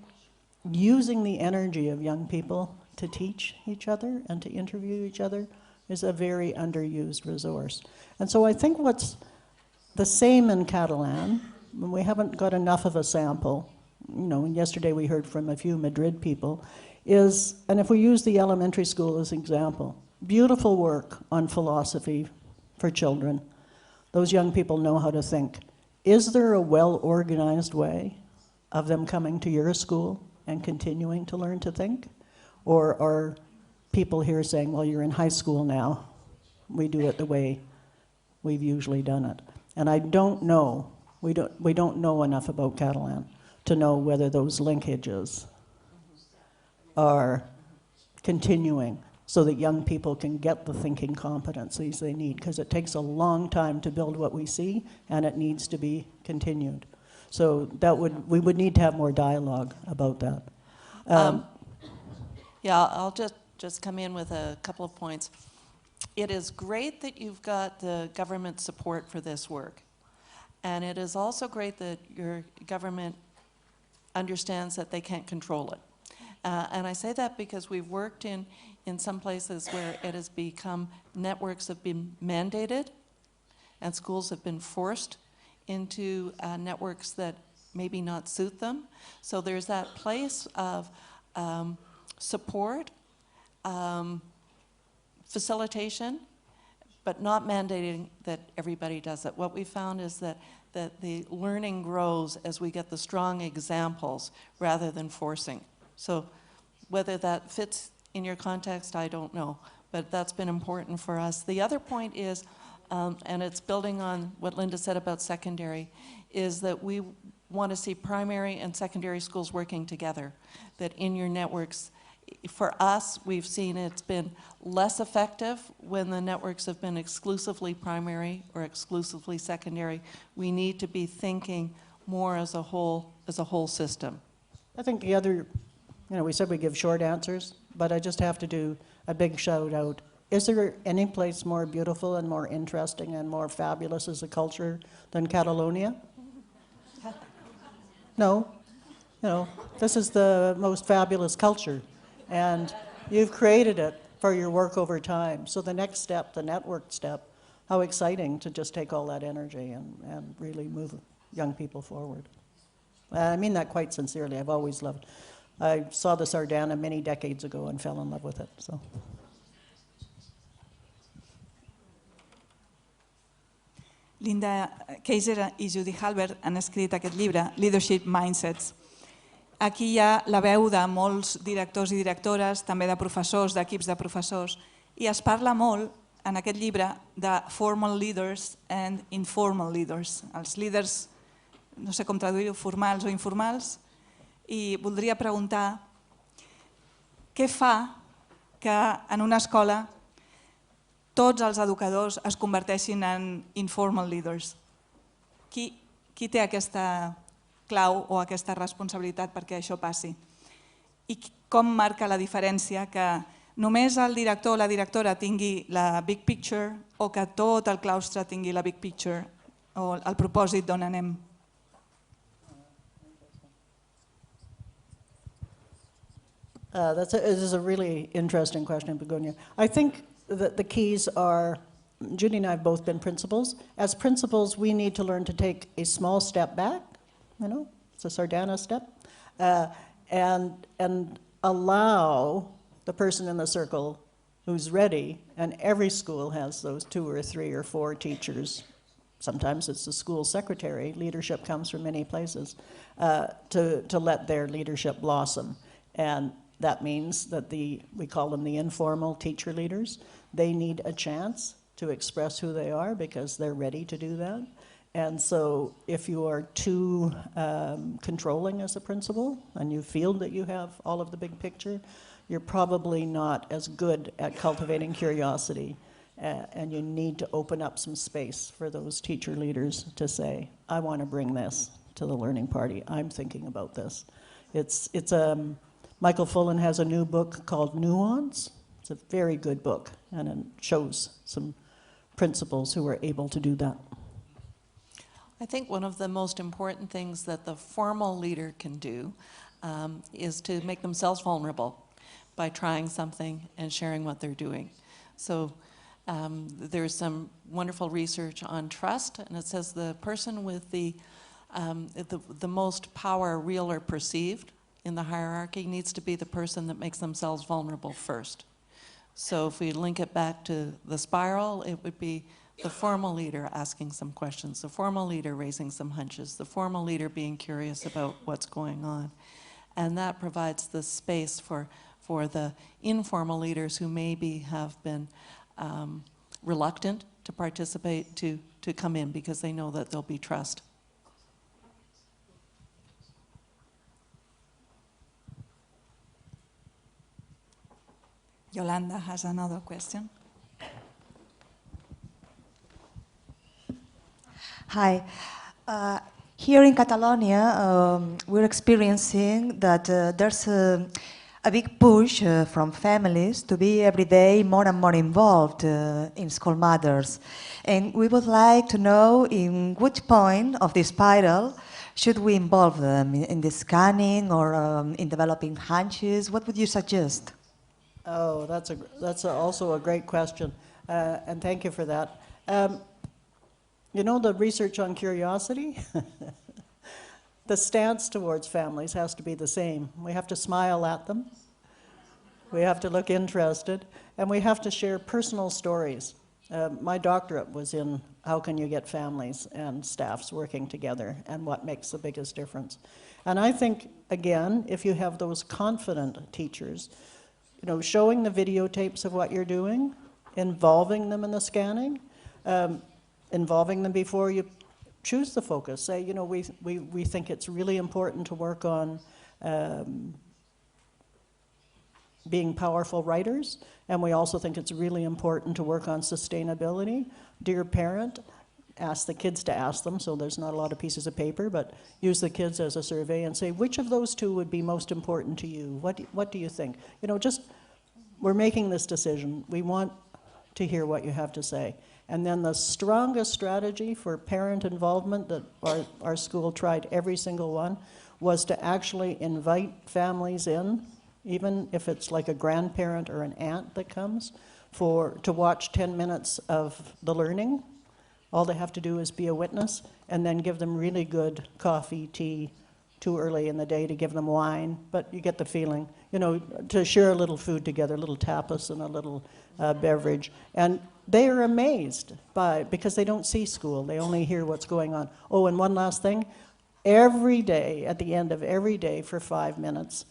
using the energy of young people to teach each other and to interview each other is a very underused resource. And so I think what's the same in Catalan, we haven't got enough of a sample, yesterday we heard from a few Madrid people, is, and if we use the elementary school as an example, beautiful work on philosophy for children. Those young people know how to think. Is there a well-organized way of them coming to your school and continuing to learn to think? Or are people here saying, well, you're in high school now, we do it the way we've usually done it? And I don't know, we don't know enough about Catalan to know whether those linkages are continuing so that young people can get the thinking competencies they need, because it takes a long time to build what we see, and it needs to be continued. So we would need to have more dialogue about that. Yeah, I'll just come in with a couple of points. It is great that you've got the government support for this work. And it is also great that your government understands that they can't control it. And I say that because we've worked in some places where it has become, networks have been mandated and schools have been forced into networks that maybe not suit them. So there's that place of support, facilitation, but not mandating that everybody does it. What we found is that the learning grows as we get the strong examples rather than forcing. So whether that fits in your context, I don't know, but that's been important for us. The other point is, and it's building on what Linda said about secondary, is that we want to see primary and secondary schools working together, that in your networks, for us, we've seen it's been less effective when the networks have been exclusively primary or exclusively secondary. We need to be thinking more as a whole system. I think the other, we said we give short answers, but I just have to do a big shout out. Is there any place more beautiful and more interesting and more fabulous as a culture than Catalonia? No. This is the most fabulous culture, and you've created it for your work over time. So the next step, the network step, how exciting to just take all that energy and really move young people forward. I mean that quite sincerely. I've always loved. I saw the Sardana many decades ago and fell in love with it. So. Linda Kaiser i Judy Halbert han escrit aquest llibre, Leadership Mindsets. Aquí hi ha la veu de molts directors i directores, també de professors, d'equips de professors, i es parla molt en aquest llibre de formal leaders and informal leaders. Els líders, no sé com traduir-ho, formals o informals, i voldria preguntar què fa que en una escola tots els educadors es converteixin en informal leaders. Qui té aquesta clau o aquesta responsabilitat perquè això passi? I com marca la diferència que només el director o la directora tingui la big picture o que tot el claustre tingui la big picture o el propòsit d'on anem? This is a really interesting question, Begonia. I think that the keys are, Judy and I have both been principals. As principals, we need to learn to take a small step back, it's a Sardana step, and allow the person in the circle who's ready, and every school has those 2 or 3 or 4 teachers. Sometimes it's the school secretary. Leadership comes from many places, to let their leadership blossom. And that means that we call them the informal teacher leaders. They need a chance to express who they are because they're ready to do that. And so if you are too controlling as a principal and you feel that you have all of the big picture, you're probably not as good at cultivating curiosity. And you need to open up some space for those teacher leaders to say, I want to bring this to the learning party. I'm thinking about this. Michael Fullan has a new book called Nuance. It's a very good book, and it shows some principals who are able to do that. I think one of the most important things that the formal leader can do is to make themselves vulnerable by trying something and sharing what they're doing. So there's some wonderful research on trust, and it says the person with the most power, real or perceived, in the hierarchy needs to be the person that makes themselves vulnerable first. So if we link it back to the spiral, it would be the formal leader asking some questions, the formal leader raising some hunches, the formal leader being curious about what's going on. And that provides the space for the informal leaders who maybe have been reluctant to participate to come in because they know that there'll be trust. Yolanda has another question. Hi. Here in Catalonia, we're experiencing that there's a big push from families to be every day more and more involved in school matters. And we would like to know in which point of the spiral should we involve them, in the scanning or in developing hunches? What would you suggest? Oh, that's also a great question, and thank you for that. The research on curiosity, the stance towards families has to be the same. We have to smile at them, we have to look interested, and we have to share personal stories. My doctorate was in how can you get families and staffs working together and what makes the biggest difference. And I think, again, if you have those confident teachers, showing the videotapes of what you're doing, involving them in the scanning, involving them before you choose the focus. Say, we think it's really important to work on being powerful writers, and we also think it's really important to work on sustainability. Dear parent, ask the kids to ask them, so there's not a lot of pieces of paper, but use the kids as a survey and say, which of those two would be most important to you? What do you think? You know, just, we're making this decision. We want to hear what you have to say. And then the strongest strategy for parent involvement that our school tried every single one was to actually invite families in, even if it's like a grandparent or an aunt that comes, to watch 10 minutes of the learning. All they have to do is be a witness, and then give them really good coffee, tea, too early in the day to give them wine, but you get the feeling, you know, to share a little food together, a little tapas and a little beverage. And they are amazed because they don't see school, they only hear what's going on. Oh, and one last thing, every day, at the end of every day for 5 minutes,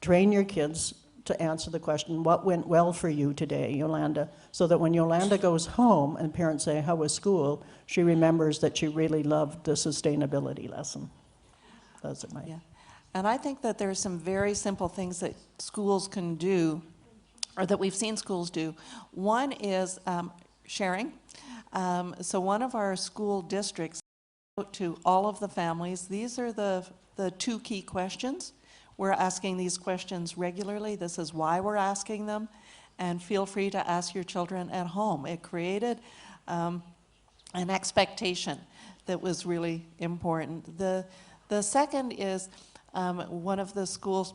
train your kids to answer the question, what went well for you today, Yolanda? So that when Yolanda goes home and parents say, how was school? She remembers that she really loved the sustainability lesson. That's it, Mike. Yeah. And I think that there are some very simple things that schools can do, or that we've seen schools do. One is sharing. So one of our school districts, to all of the families, these are the 2 key questions. We're asking these questions regularly. This is why we're asking them. And feel free to ask your children at home. It created an expectation that was really important. The second is one of the schools,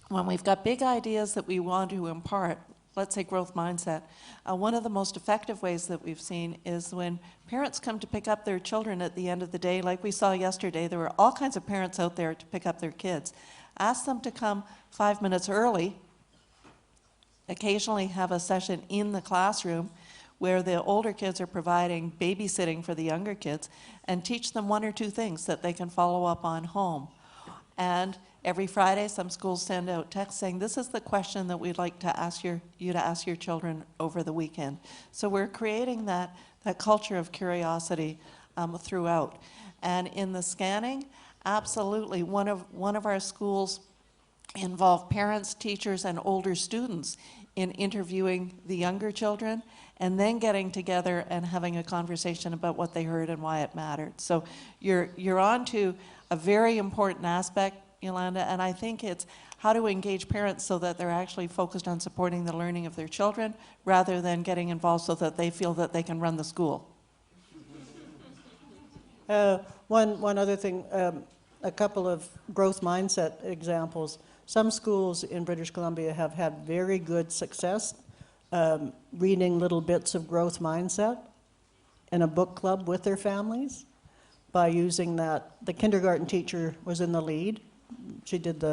when we've got big ideas that we want to impart, let's say growth mindset, one of the most effective ways that we've seen is when parents come to pick up their children at the end of the day, like we saw yesterday, there were all kinds of parents out there to pick up their kids. Ask them to come 5 minutes early, occasionally have a session in the classroom where the older kids are providing babysitting for the younger kids, and teach them 1 or 2 things that they can follow up on home. And every Friday, some schools send out texts saying, this is the question that we'd like to ask you to ask your children over the weekend. So we're creating that culture of curiosity throughout. And in the scanning, absolutely, one of our schools involved parents, teachers, and older students in interviewing the younger children, and then getting together and having a conversation about what they heard and why it mattered. So you're on to a very important aspect, Yolanda, and I think it's how to engage parents so that they're actually focused on supporting the learning of their children rather than getting involved so that they feel that they can run the school. One other thing, a couple of growth mindset examples. Some schools in British Columbia have had very good success reading little bits of growth mindset in a book club with their families by using that. The kindergarten teacher was in the lead. She did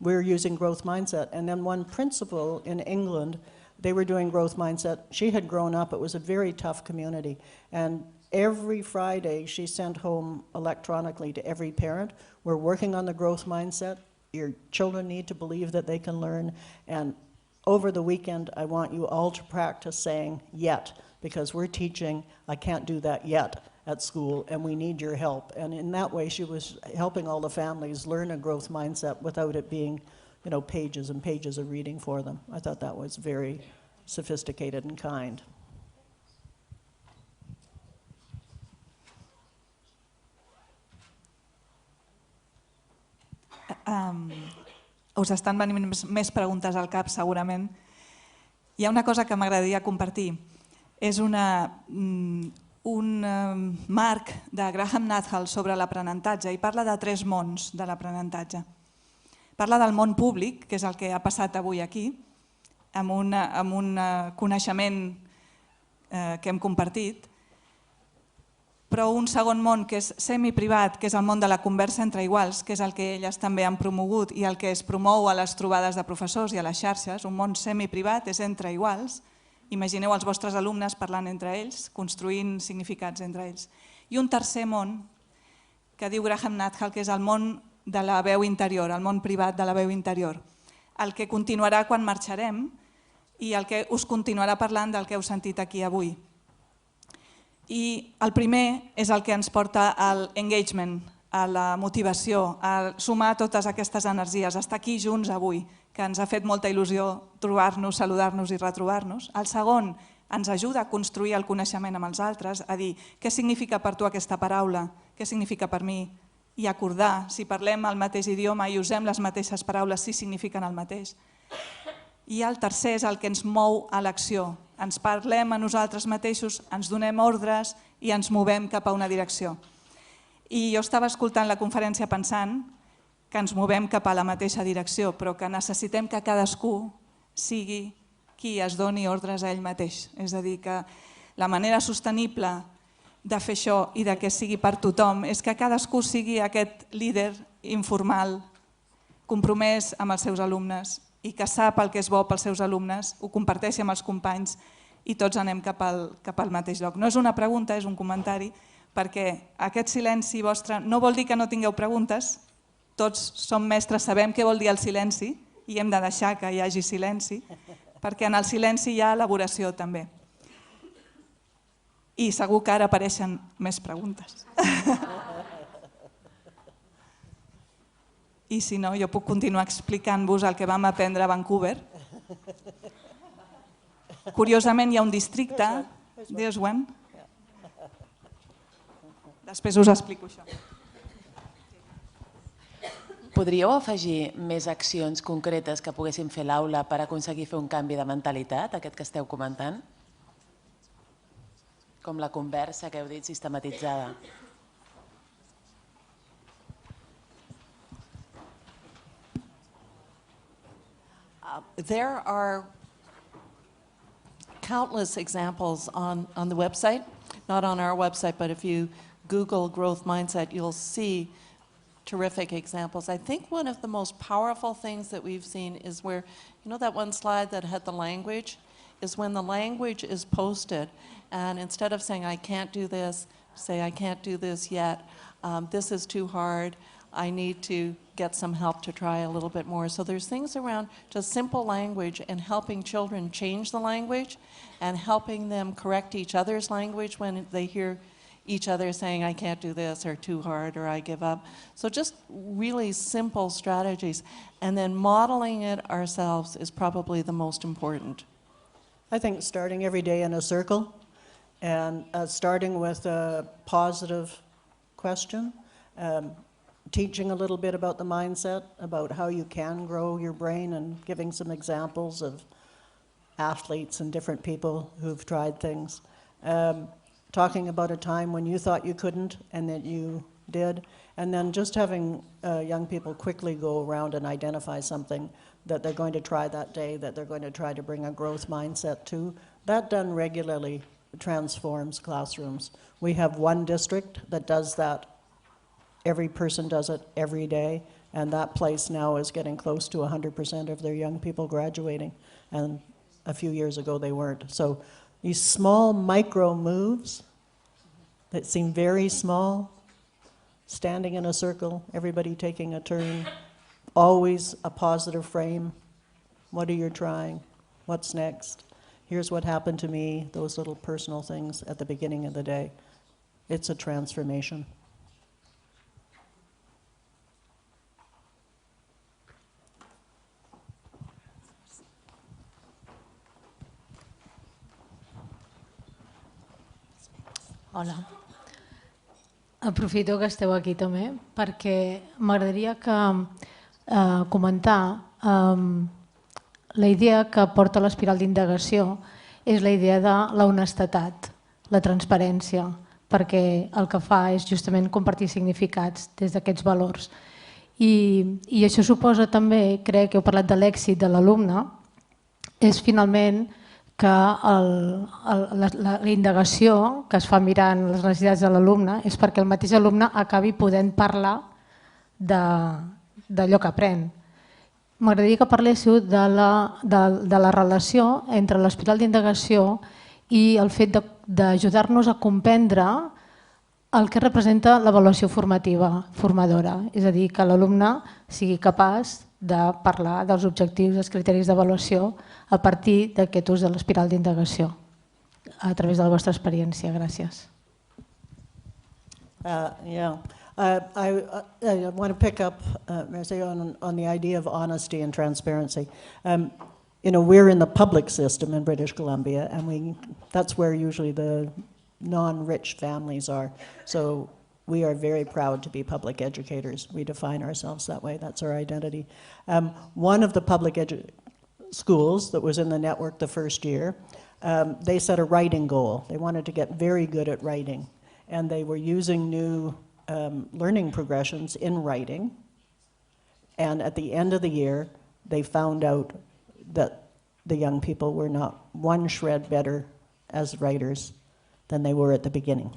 we're using growth mindset. And then one principal in England, they were doing growth mindset. She had grown up, it was a very tough community. And every Friday she sent home electronically to every parent, we're working on the growth mindset. Your children need to believe that they can learn. And over the weekend, I want you all to practice saying yet, because we're teaching, I can't do that yet at school, and we need your help. And in that way, she was helping all the families learn a growth mindset without it being, pages and pages of reading for them. I thought that was very sophisticated and kind. Us estan venint més preguntes al cap, segurament. Hi ha una cosa que m'agradaria compartir. És un marc de Graham Nuthall sobre l'aprenentatge i parla de 3 mons de l'aprenentatge. Parla del món públic, que és el que ha passat avui aquí, amb un coneixement que hem compartit, però un segon món que és semiprivat, que és el món de la conversa entre iguals, que és el que elles també han promogut i el que es promou a les trobades de professors i a les xarxes. Un món semiprivat és entre iguals. Imagineu els vostres alumnes parlant entre ells, construint significats entre ells. I un tercer món, que diu Graham Nuthall, que és el món de la veu interior, el món privat de la veu interior. El que continuarà quan marxarem i el que us continuarà parlant del que heu sentit aquí avui. I el primer és el que ens porta al engagement, a la motivació, a sumar totes aquestes energies, estar aquí junts avui, que ens ha fet molta il·lusió trobar-nos, saludar-nos i retrobar-nos. El segon, ens ajuda a construir el coneixement amb els altres, a dir què significa per tu aquesta paraula, què significa per mi, i acordar si parlem el mateix idioma i usem les mateixes paraules si signifiquen el mateix. I el tercer és el que ens mou a l'acció. Ens parlem a nosaltres mateixos, ens donem ordres i ens movem cap a una direcció. I jo estava escoltant la conferència pensant que ens movem cap a la mateixa direcció, però que necessitem que cadascú sigui qui es doni ordres a ell mateix. És a dir, que la manera sostenible de fer això i de que sigui per tothom és que cadascú sigui aquest líder informal, compromès amb els seus alumnes i que sap el que és bo pels seus alumnes, ho comparteixi amb els companys i tots anem cap al mateix lloc. No és una pregunta, és un comentari, perquè aquest silenci vostre no vol dir que no tingueu preguntes, tots som mestres, sabem què vol dir el silenci i hem de deixar que hi hagi silenci, perquè en el silenci hi ha elaboració també. I segur que ara apareixen més preguntes. I si no, jo puc continuar explicant-vos el que vam aprendre a Vancouver. Curiosament hi ha un districte, There's one. Després us explico això. Podríeu afegir més accions concretes que poguessin fer l'aula per aconseguir fer un canvi de mentalitat, aquest que esteu comentant? Com la conversa que heu dit sistematitzada. There are countless examples on the website, not on our website, but if you Google growth mindset, you'll see terrific examples. I think one of the most powerful things that we've seen is where, you know that one slide that had the language, is when the language is posted, and instead of saying, I can't do this, say, I can't do this yet, this is too hard, I need to get some help to try a little bit more. So there's things around just simple language and helping children change the language and helping them correct each other's language when they hear each other saying, I can't do this, or too hard, or I give up. So just really simple strategies. And then modeling it ourselves is probably the most important. I think starting every day in a circle and starting with a positive question, teaching a little bit about the mindset, about how you can grow your brain, and giving some examples of athletes and different people who've tried things. Talking about a time when you thought you couldn't and that you did, and then just having young people quickly go around and identify something that they're going to try that day, that they're going to try to bring a growth mindset to. That done regularly transforms classrooms. We have one district that does that. Every person does it every day, and that place now is getting close to 100% of their young people graduating, and a few years ago they weren't. So these small micro moves that seem very small, standing in a circle, everybody taking a turn, always a positive frame. What are you trying? What's next? Here's what happened to me, those little personal things at the beginning of the day. It's a transformation. Hola. Aprofito que esteu aquí també perquè m'agradaria comentar la idea que porta l'espiral d'indagació és la idea de l'honestedat, la transparència, perquè el que fa és justament compartir significats des d'aquests valors. I això suposa també, crec que heu parlat de l'èxit de l'alumne, és finalment que la indagació que es fa mirant les necessitats de l'alumne és perquè el mateix alumne acabi podent parlar d'allò que aprèn. M'agradaria que parléssiu de la relació entre l'espiral d'indagació i el fet d'ajudar-nos a comprendre el que representa l'avaluació formativa, formadora. És a dir, que l'alumne sigui capaç de parlar dels objectius, dels criteris d'avaluació a partir d'aquest ús de l'espiral d'indagació a través de la vostra experiència. Gràcies. I want to pick up, Marcia, on the idea of honesty and transparency. you know, we're in the public system in British Columbia, and that's where usually the non-rich families are. So we are very proud to be public educators. We define ourselves that way. That's our identity. One of the public schools that was in the network the first year, they set a writing goal. They wanted to get very good at writing. And they were using new learning progressions in writing. And at the end of the year, they found out that the young people were not one shred better as writers than they were at the beginning.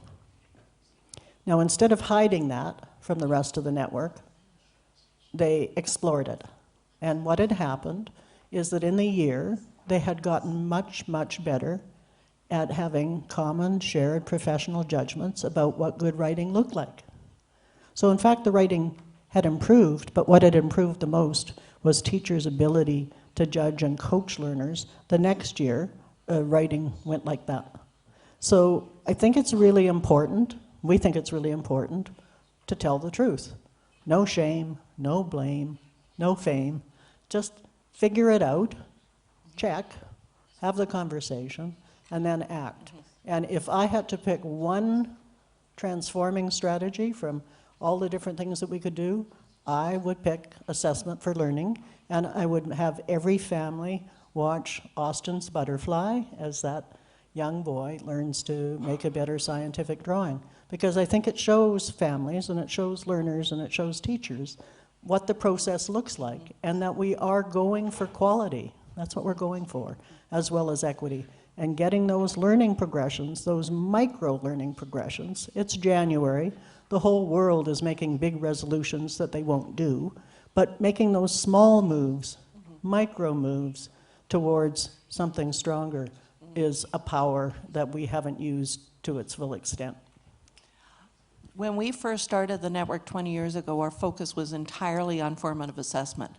Now, instead of hiding that from the rest of the network, they explored it. And what had happened is that in the year, they had gotten much, much better at having common, shared professional judgments about what good writing looked like. So in fact, the writing had improved, but what had improved the most was teachers' ability to judge and coach learners. The next year, writing went like that. So I think it's really important, we think it's really important, to tell the truth. No shame, no blame, no fame. Just figure it out, check, have the conversation, and then act. And if I had to pick one transforming strategy from all the different things that we could do, I would pick assessment for learning, and I would have every family watch Austin's Butterfly as that young boy learns to make a better scientific drawing. Because I think it shows families, and it shows learners, and it shows teachers what the process looks like, and that we are going for quality. That's what we're going for, as well as equity. And getting those learning progressions, those micro-learning progressions. It's January. The whole world is making big resolutions that they won't do, but making those small moves, micro moves, towards something stronger is a power that we haven't used to its full extent. When we first started the network 20 years ago, our focus was entirely on formative assessment.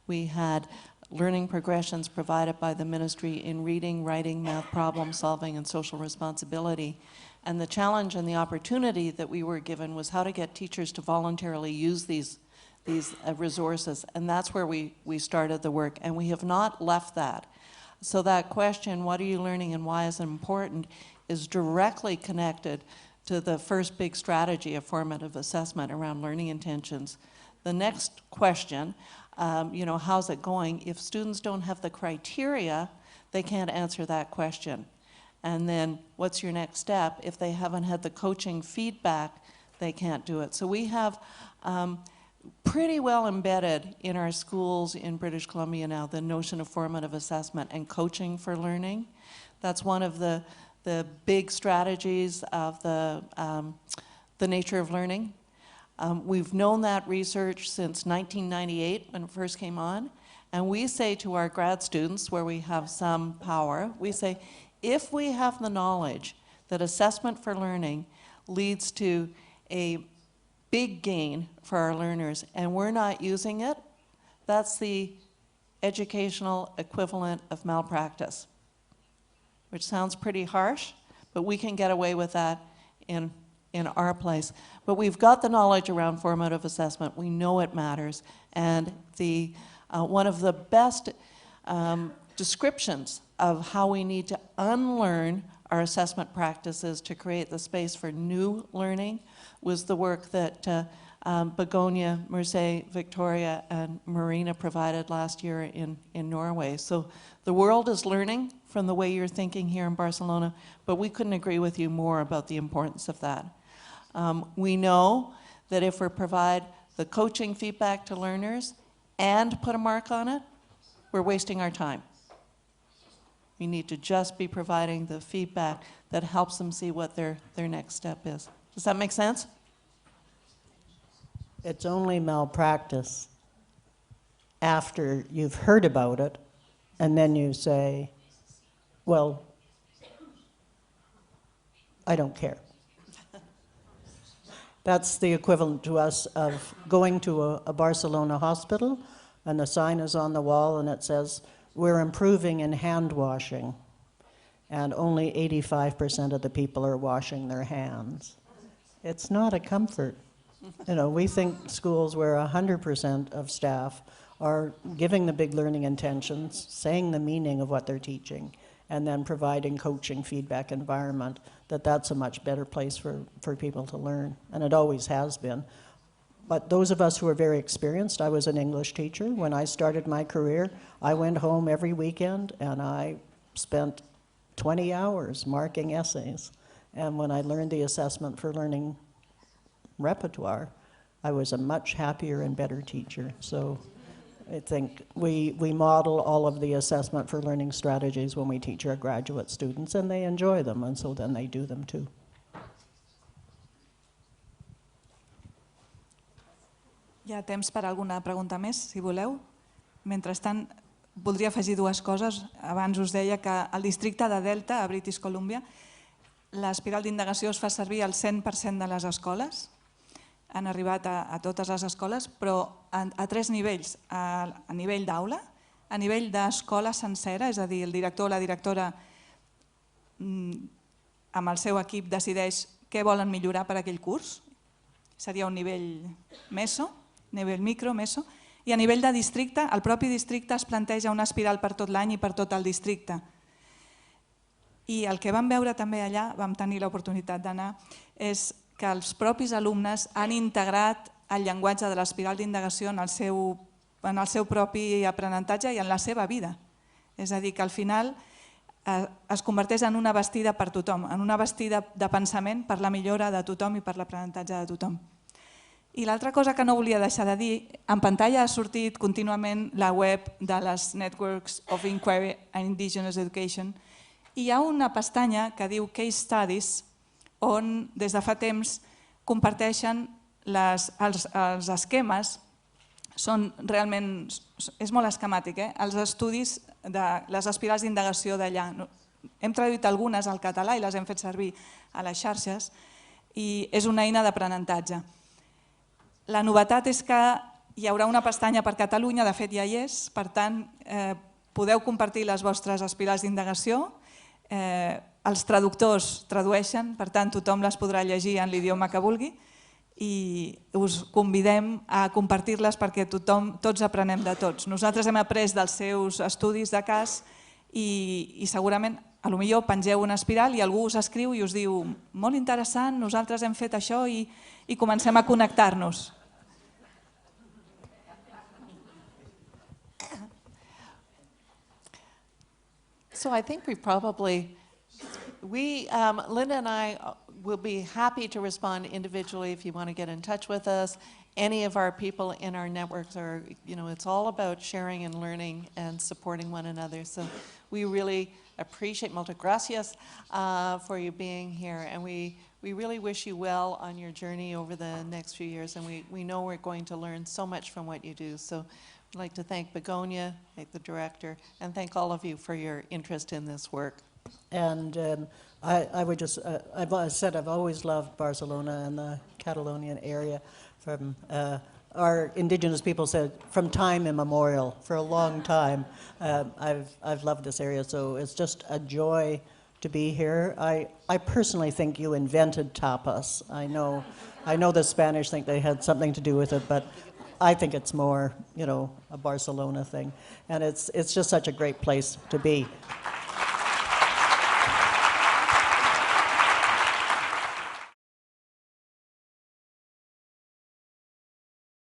We had learning progressions provided by the ministry in reading, writing, math, problem solving, and social responsibility. And the challenge and the opportunity that we were given was how to get teachers to voluntarily use these resources. And that's where we started the work, and we have not left that. So that question, what are you learning and why is it important, is directly connected to the first big strategy of formative assessment around learning intentions. The next question, you know, how's it going? If students don't have the criteria, they can't answer that question. And then what's your next step? If they haven't had the coaching feedback, they can't do it. So we have pretty well embedded in our schools in British Columbia now the notion of formative assessment and coaching for learning. That's one of the big strategies of the nature of learning. We've known that research since 1998 when it first came on, and we say to our grad students, where we have some power, we say, if we have the knowledge that assessment for learning leads to a big gain for our learners and we're not using it, that's the educational equivalent of malpractice, which sounds pretty harsh, but we can get away with that in our place. But we've got the knowledge around formative assessment. We know it matters. And one of the best descriptions of how we need to unlearn our assessment practices to create the space for new learning was the work that Begonia, Merce, Victoria, and Marina provided last year in Norway. So the world is learning from the way you're thinking here in Barcelona, but we couldn't agree with you more about the importance of that. We know that if we provide the coaching feedback to learners and put a mark on it, we're wasting our time. We need to just be providing the feedback that helps them see what their next step is. Does that make sense? It's only malpractice after you've heard about it, and then you say, well, I don't care. That's the equivalent to us of going to a Barcelona hospital, and the sign is on the wall, and it says, we're improving in hand washing, and only 85% of the people are washing their hands. It's not a comfort. You know, we think schools where 100% of staff are giving the big learning intentions, saying the meaning of what they're teaching, and then providing coaching feedback environment, that's a much better place for people to learn, and it always has been. But those of us who are very experienced, I was an English teacher. When I started my career, I went home every weekend and I spent 20 hours marking essays. And when I learned the assessment for learning repertoire, I was a much happier and better teacher. So I think we model all of the assessment for learning strategies when we teach our graduate students, and they enjoy them, and so then they do them too. Hi ha temps per alguna pregunta més, si voleu. Mentrestant, voldria afegir dues coses. Abans us deia que al districte de Delta, a British Columbia, l'espiral d'indagació es fa servir al 100% de les escoles. Han arribat a totes les escoles, però a tres nivells. A nivell d'aula, a nivell d'escola sencera, és a dir, el director o la directora amb el seu equip decideix què volen millorar per aquell curs. Seria un nivell meso, nivell micro, meso. I a nivell de districte, el propi districte es planteja una espiral per tot l'any i per tot el districte. I el que vam veure també allà, vam tenir l'oportunitat d'anar, és que els propis alumnes han integrat el llenguatge de l'espiral d'indagació en el seu propi aprenentatge i en la seva vida. És a dir, que al final es converteix en una bastida per tothom, en una bastida de pensament per la millora de tothom i per l'aprenentatge de tothom. I l'altra cosa que no volia deixar de dir, en pantalla ha sortit contínuament la web de les Networks of Inquiry and Indigenous Education i hi ha una pestanya que diu Case Studies, on des de fa temps comparteixen els esquemes, és molt esquemàtic, els estudis de les espirals d'indagació d'allà. Hem traduït algunes al català i les hem fet servir a les xarxes i és una eina d'aprenentatge. La novetat és que hi haurà una pestanya per Catalunya, de fet ja hi és, per tant podeu compartir les vostres espirals d'indagació, els traductors tradueixen, per tant tothom les podrà llegir en l'idioma que vulgui i us convidem a compartir-les perquè tots aprenem de tots. Nosaltres hem après dels seus estudis de cas i segurament potser pengeu una espiral i algú us escriu i us diu molt interessant, nosaltres hem fet això i comencem a connectar-nos. So I think Linda and I will be happy to respond individually if you want to get in touch with us. Any of our people in our networks are, it's all about sharing and learning and supporting one another. So we really appreciate, muchas gracias for you being here. And we really wish you well on your journey over the next few years. And we know we're going to learn so much from what you do. So I'd like to thank Begonia, thank the director, and thank all of you for your interest in this work. And I would just, I've said I've always loved Barcelona and the Catalonian area. From our Indigenous people said from time immemorial, for a long time. I've loved this area, so it's just a joy to be here. I personally think you invented tapas. I know the Spanish think they had something to do with it, but I think it's more, a Barcelona thing. And it's just such a great place to be.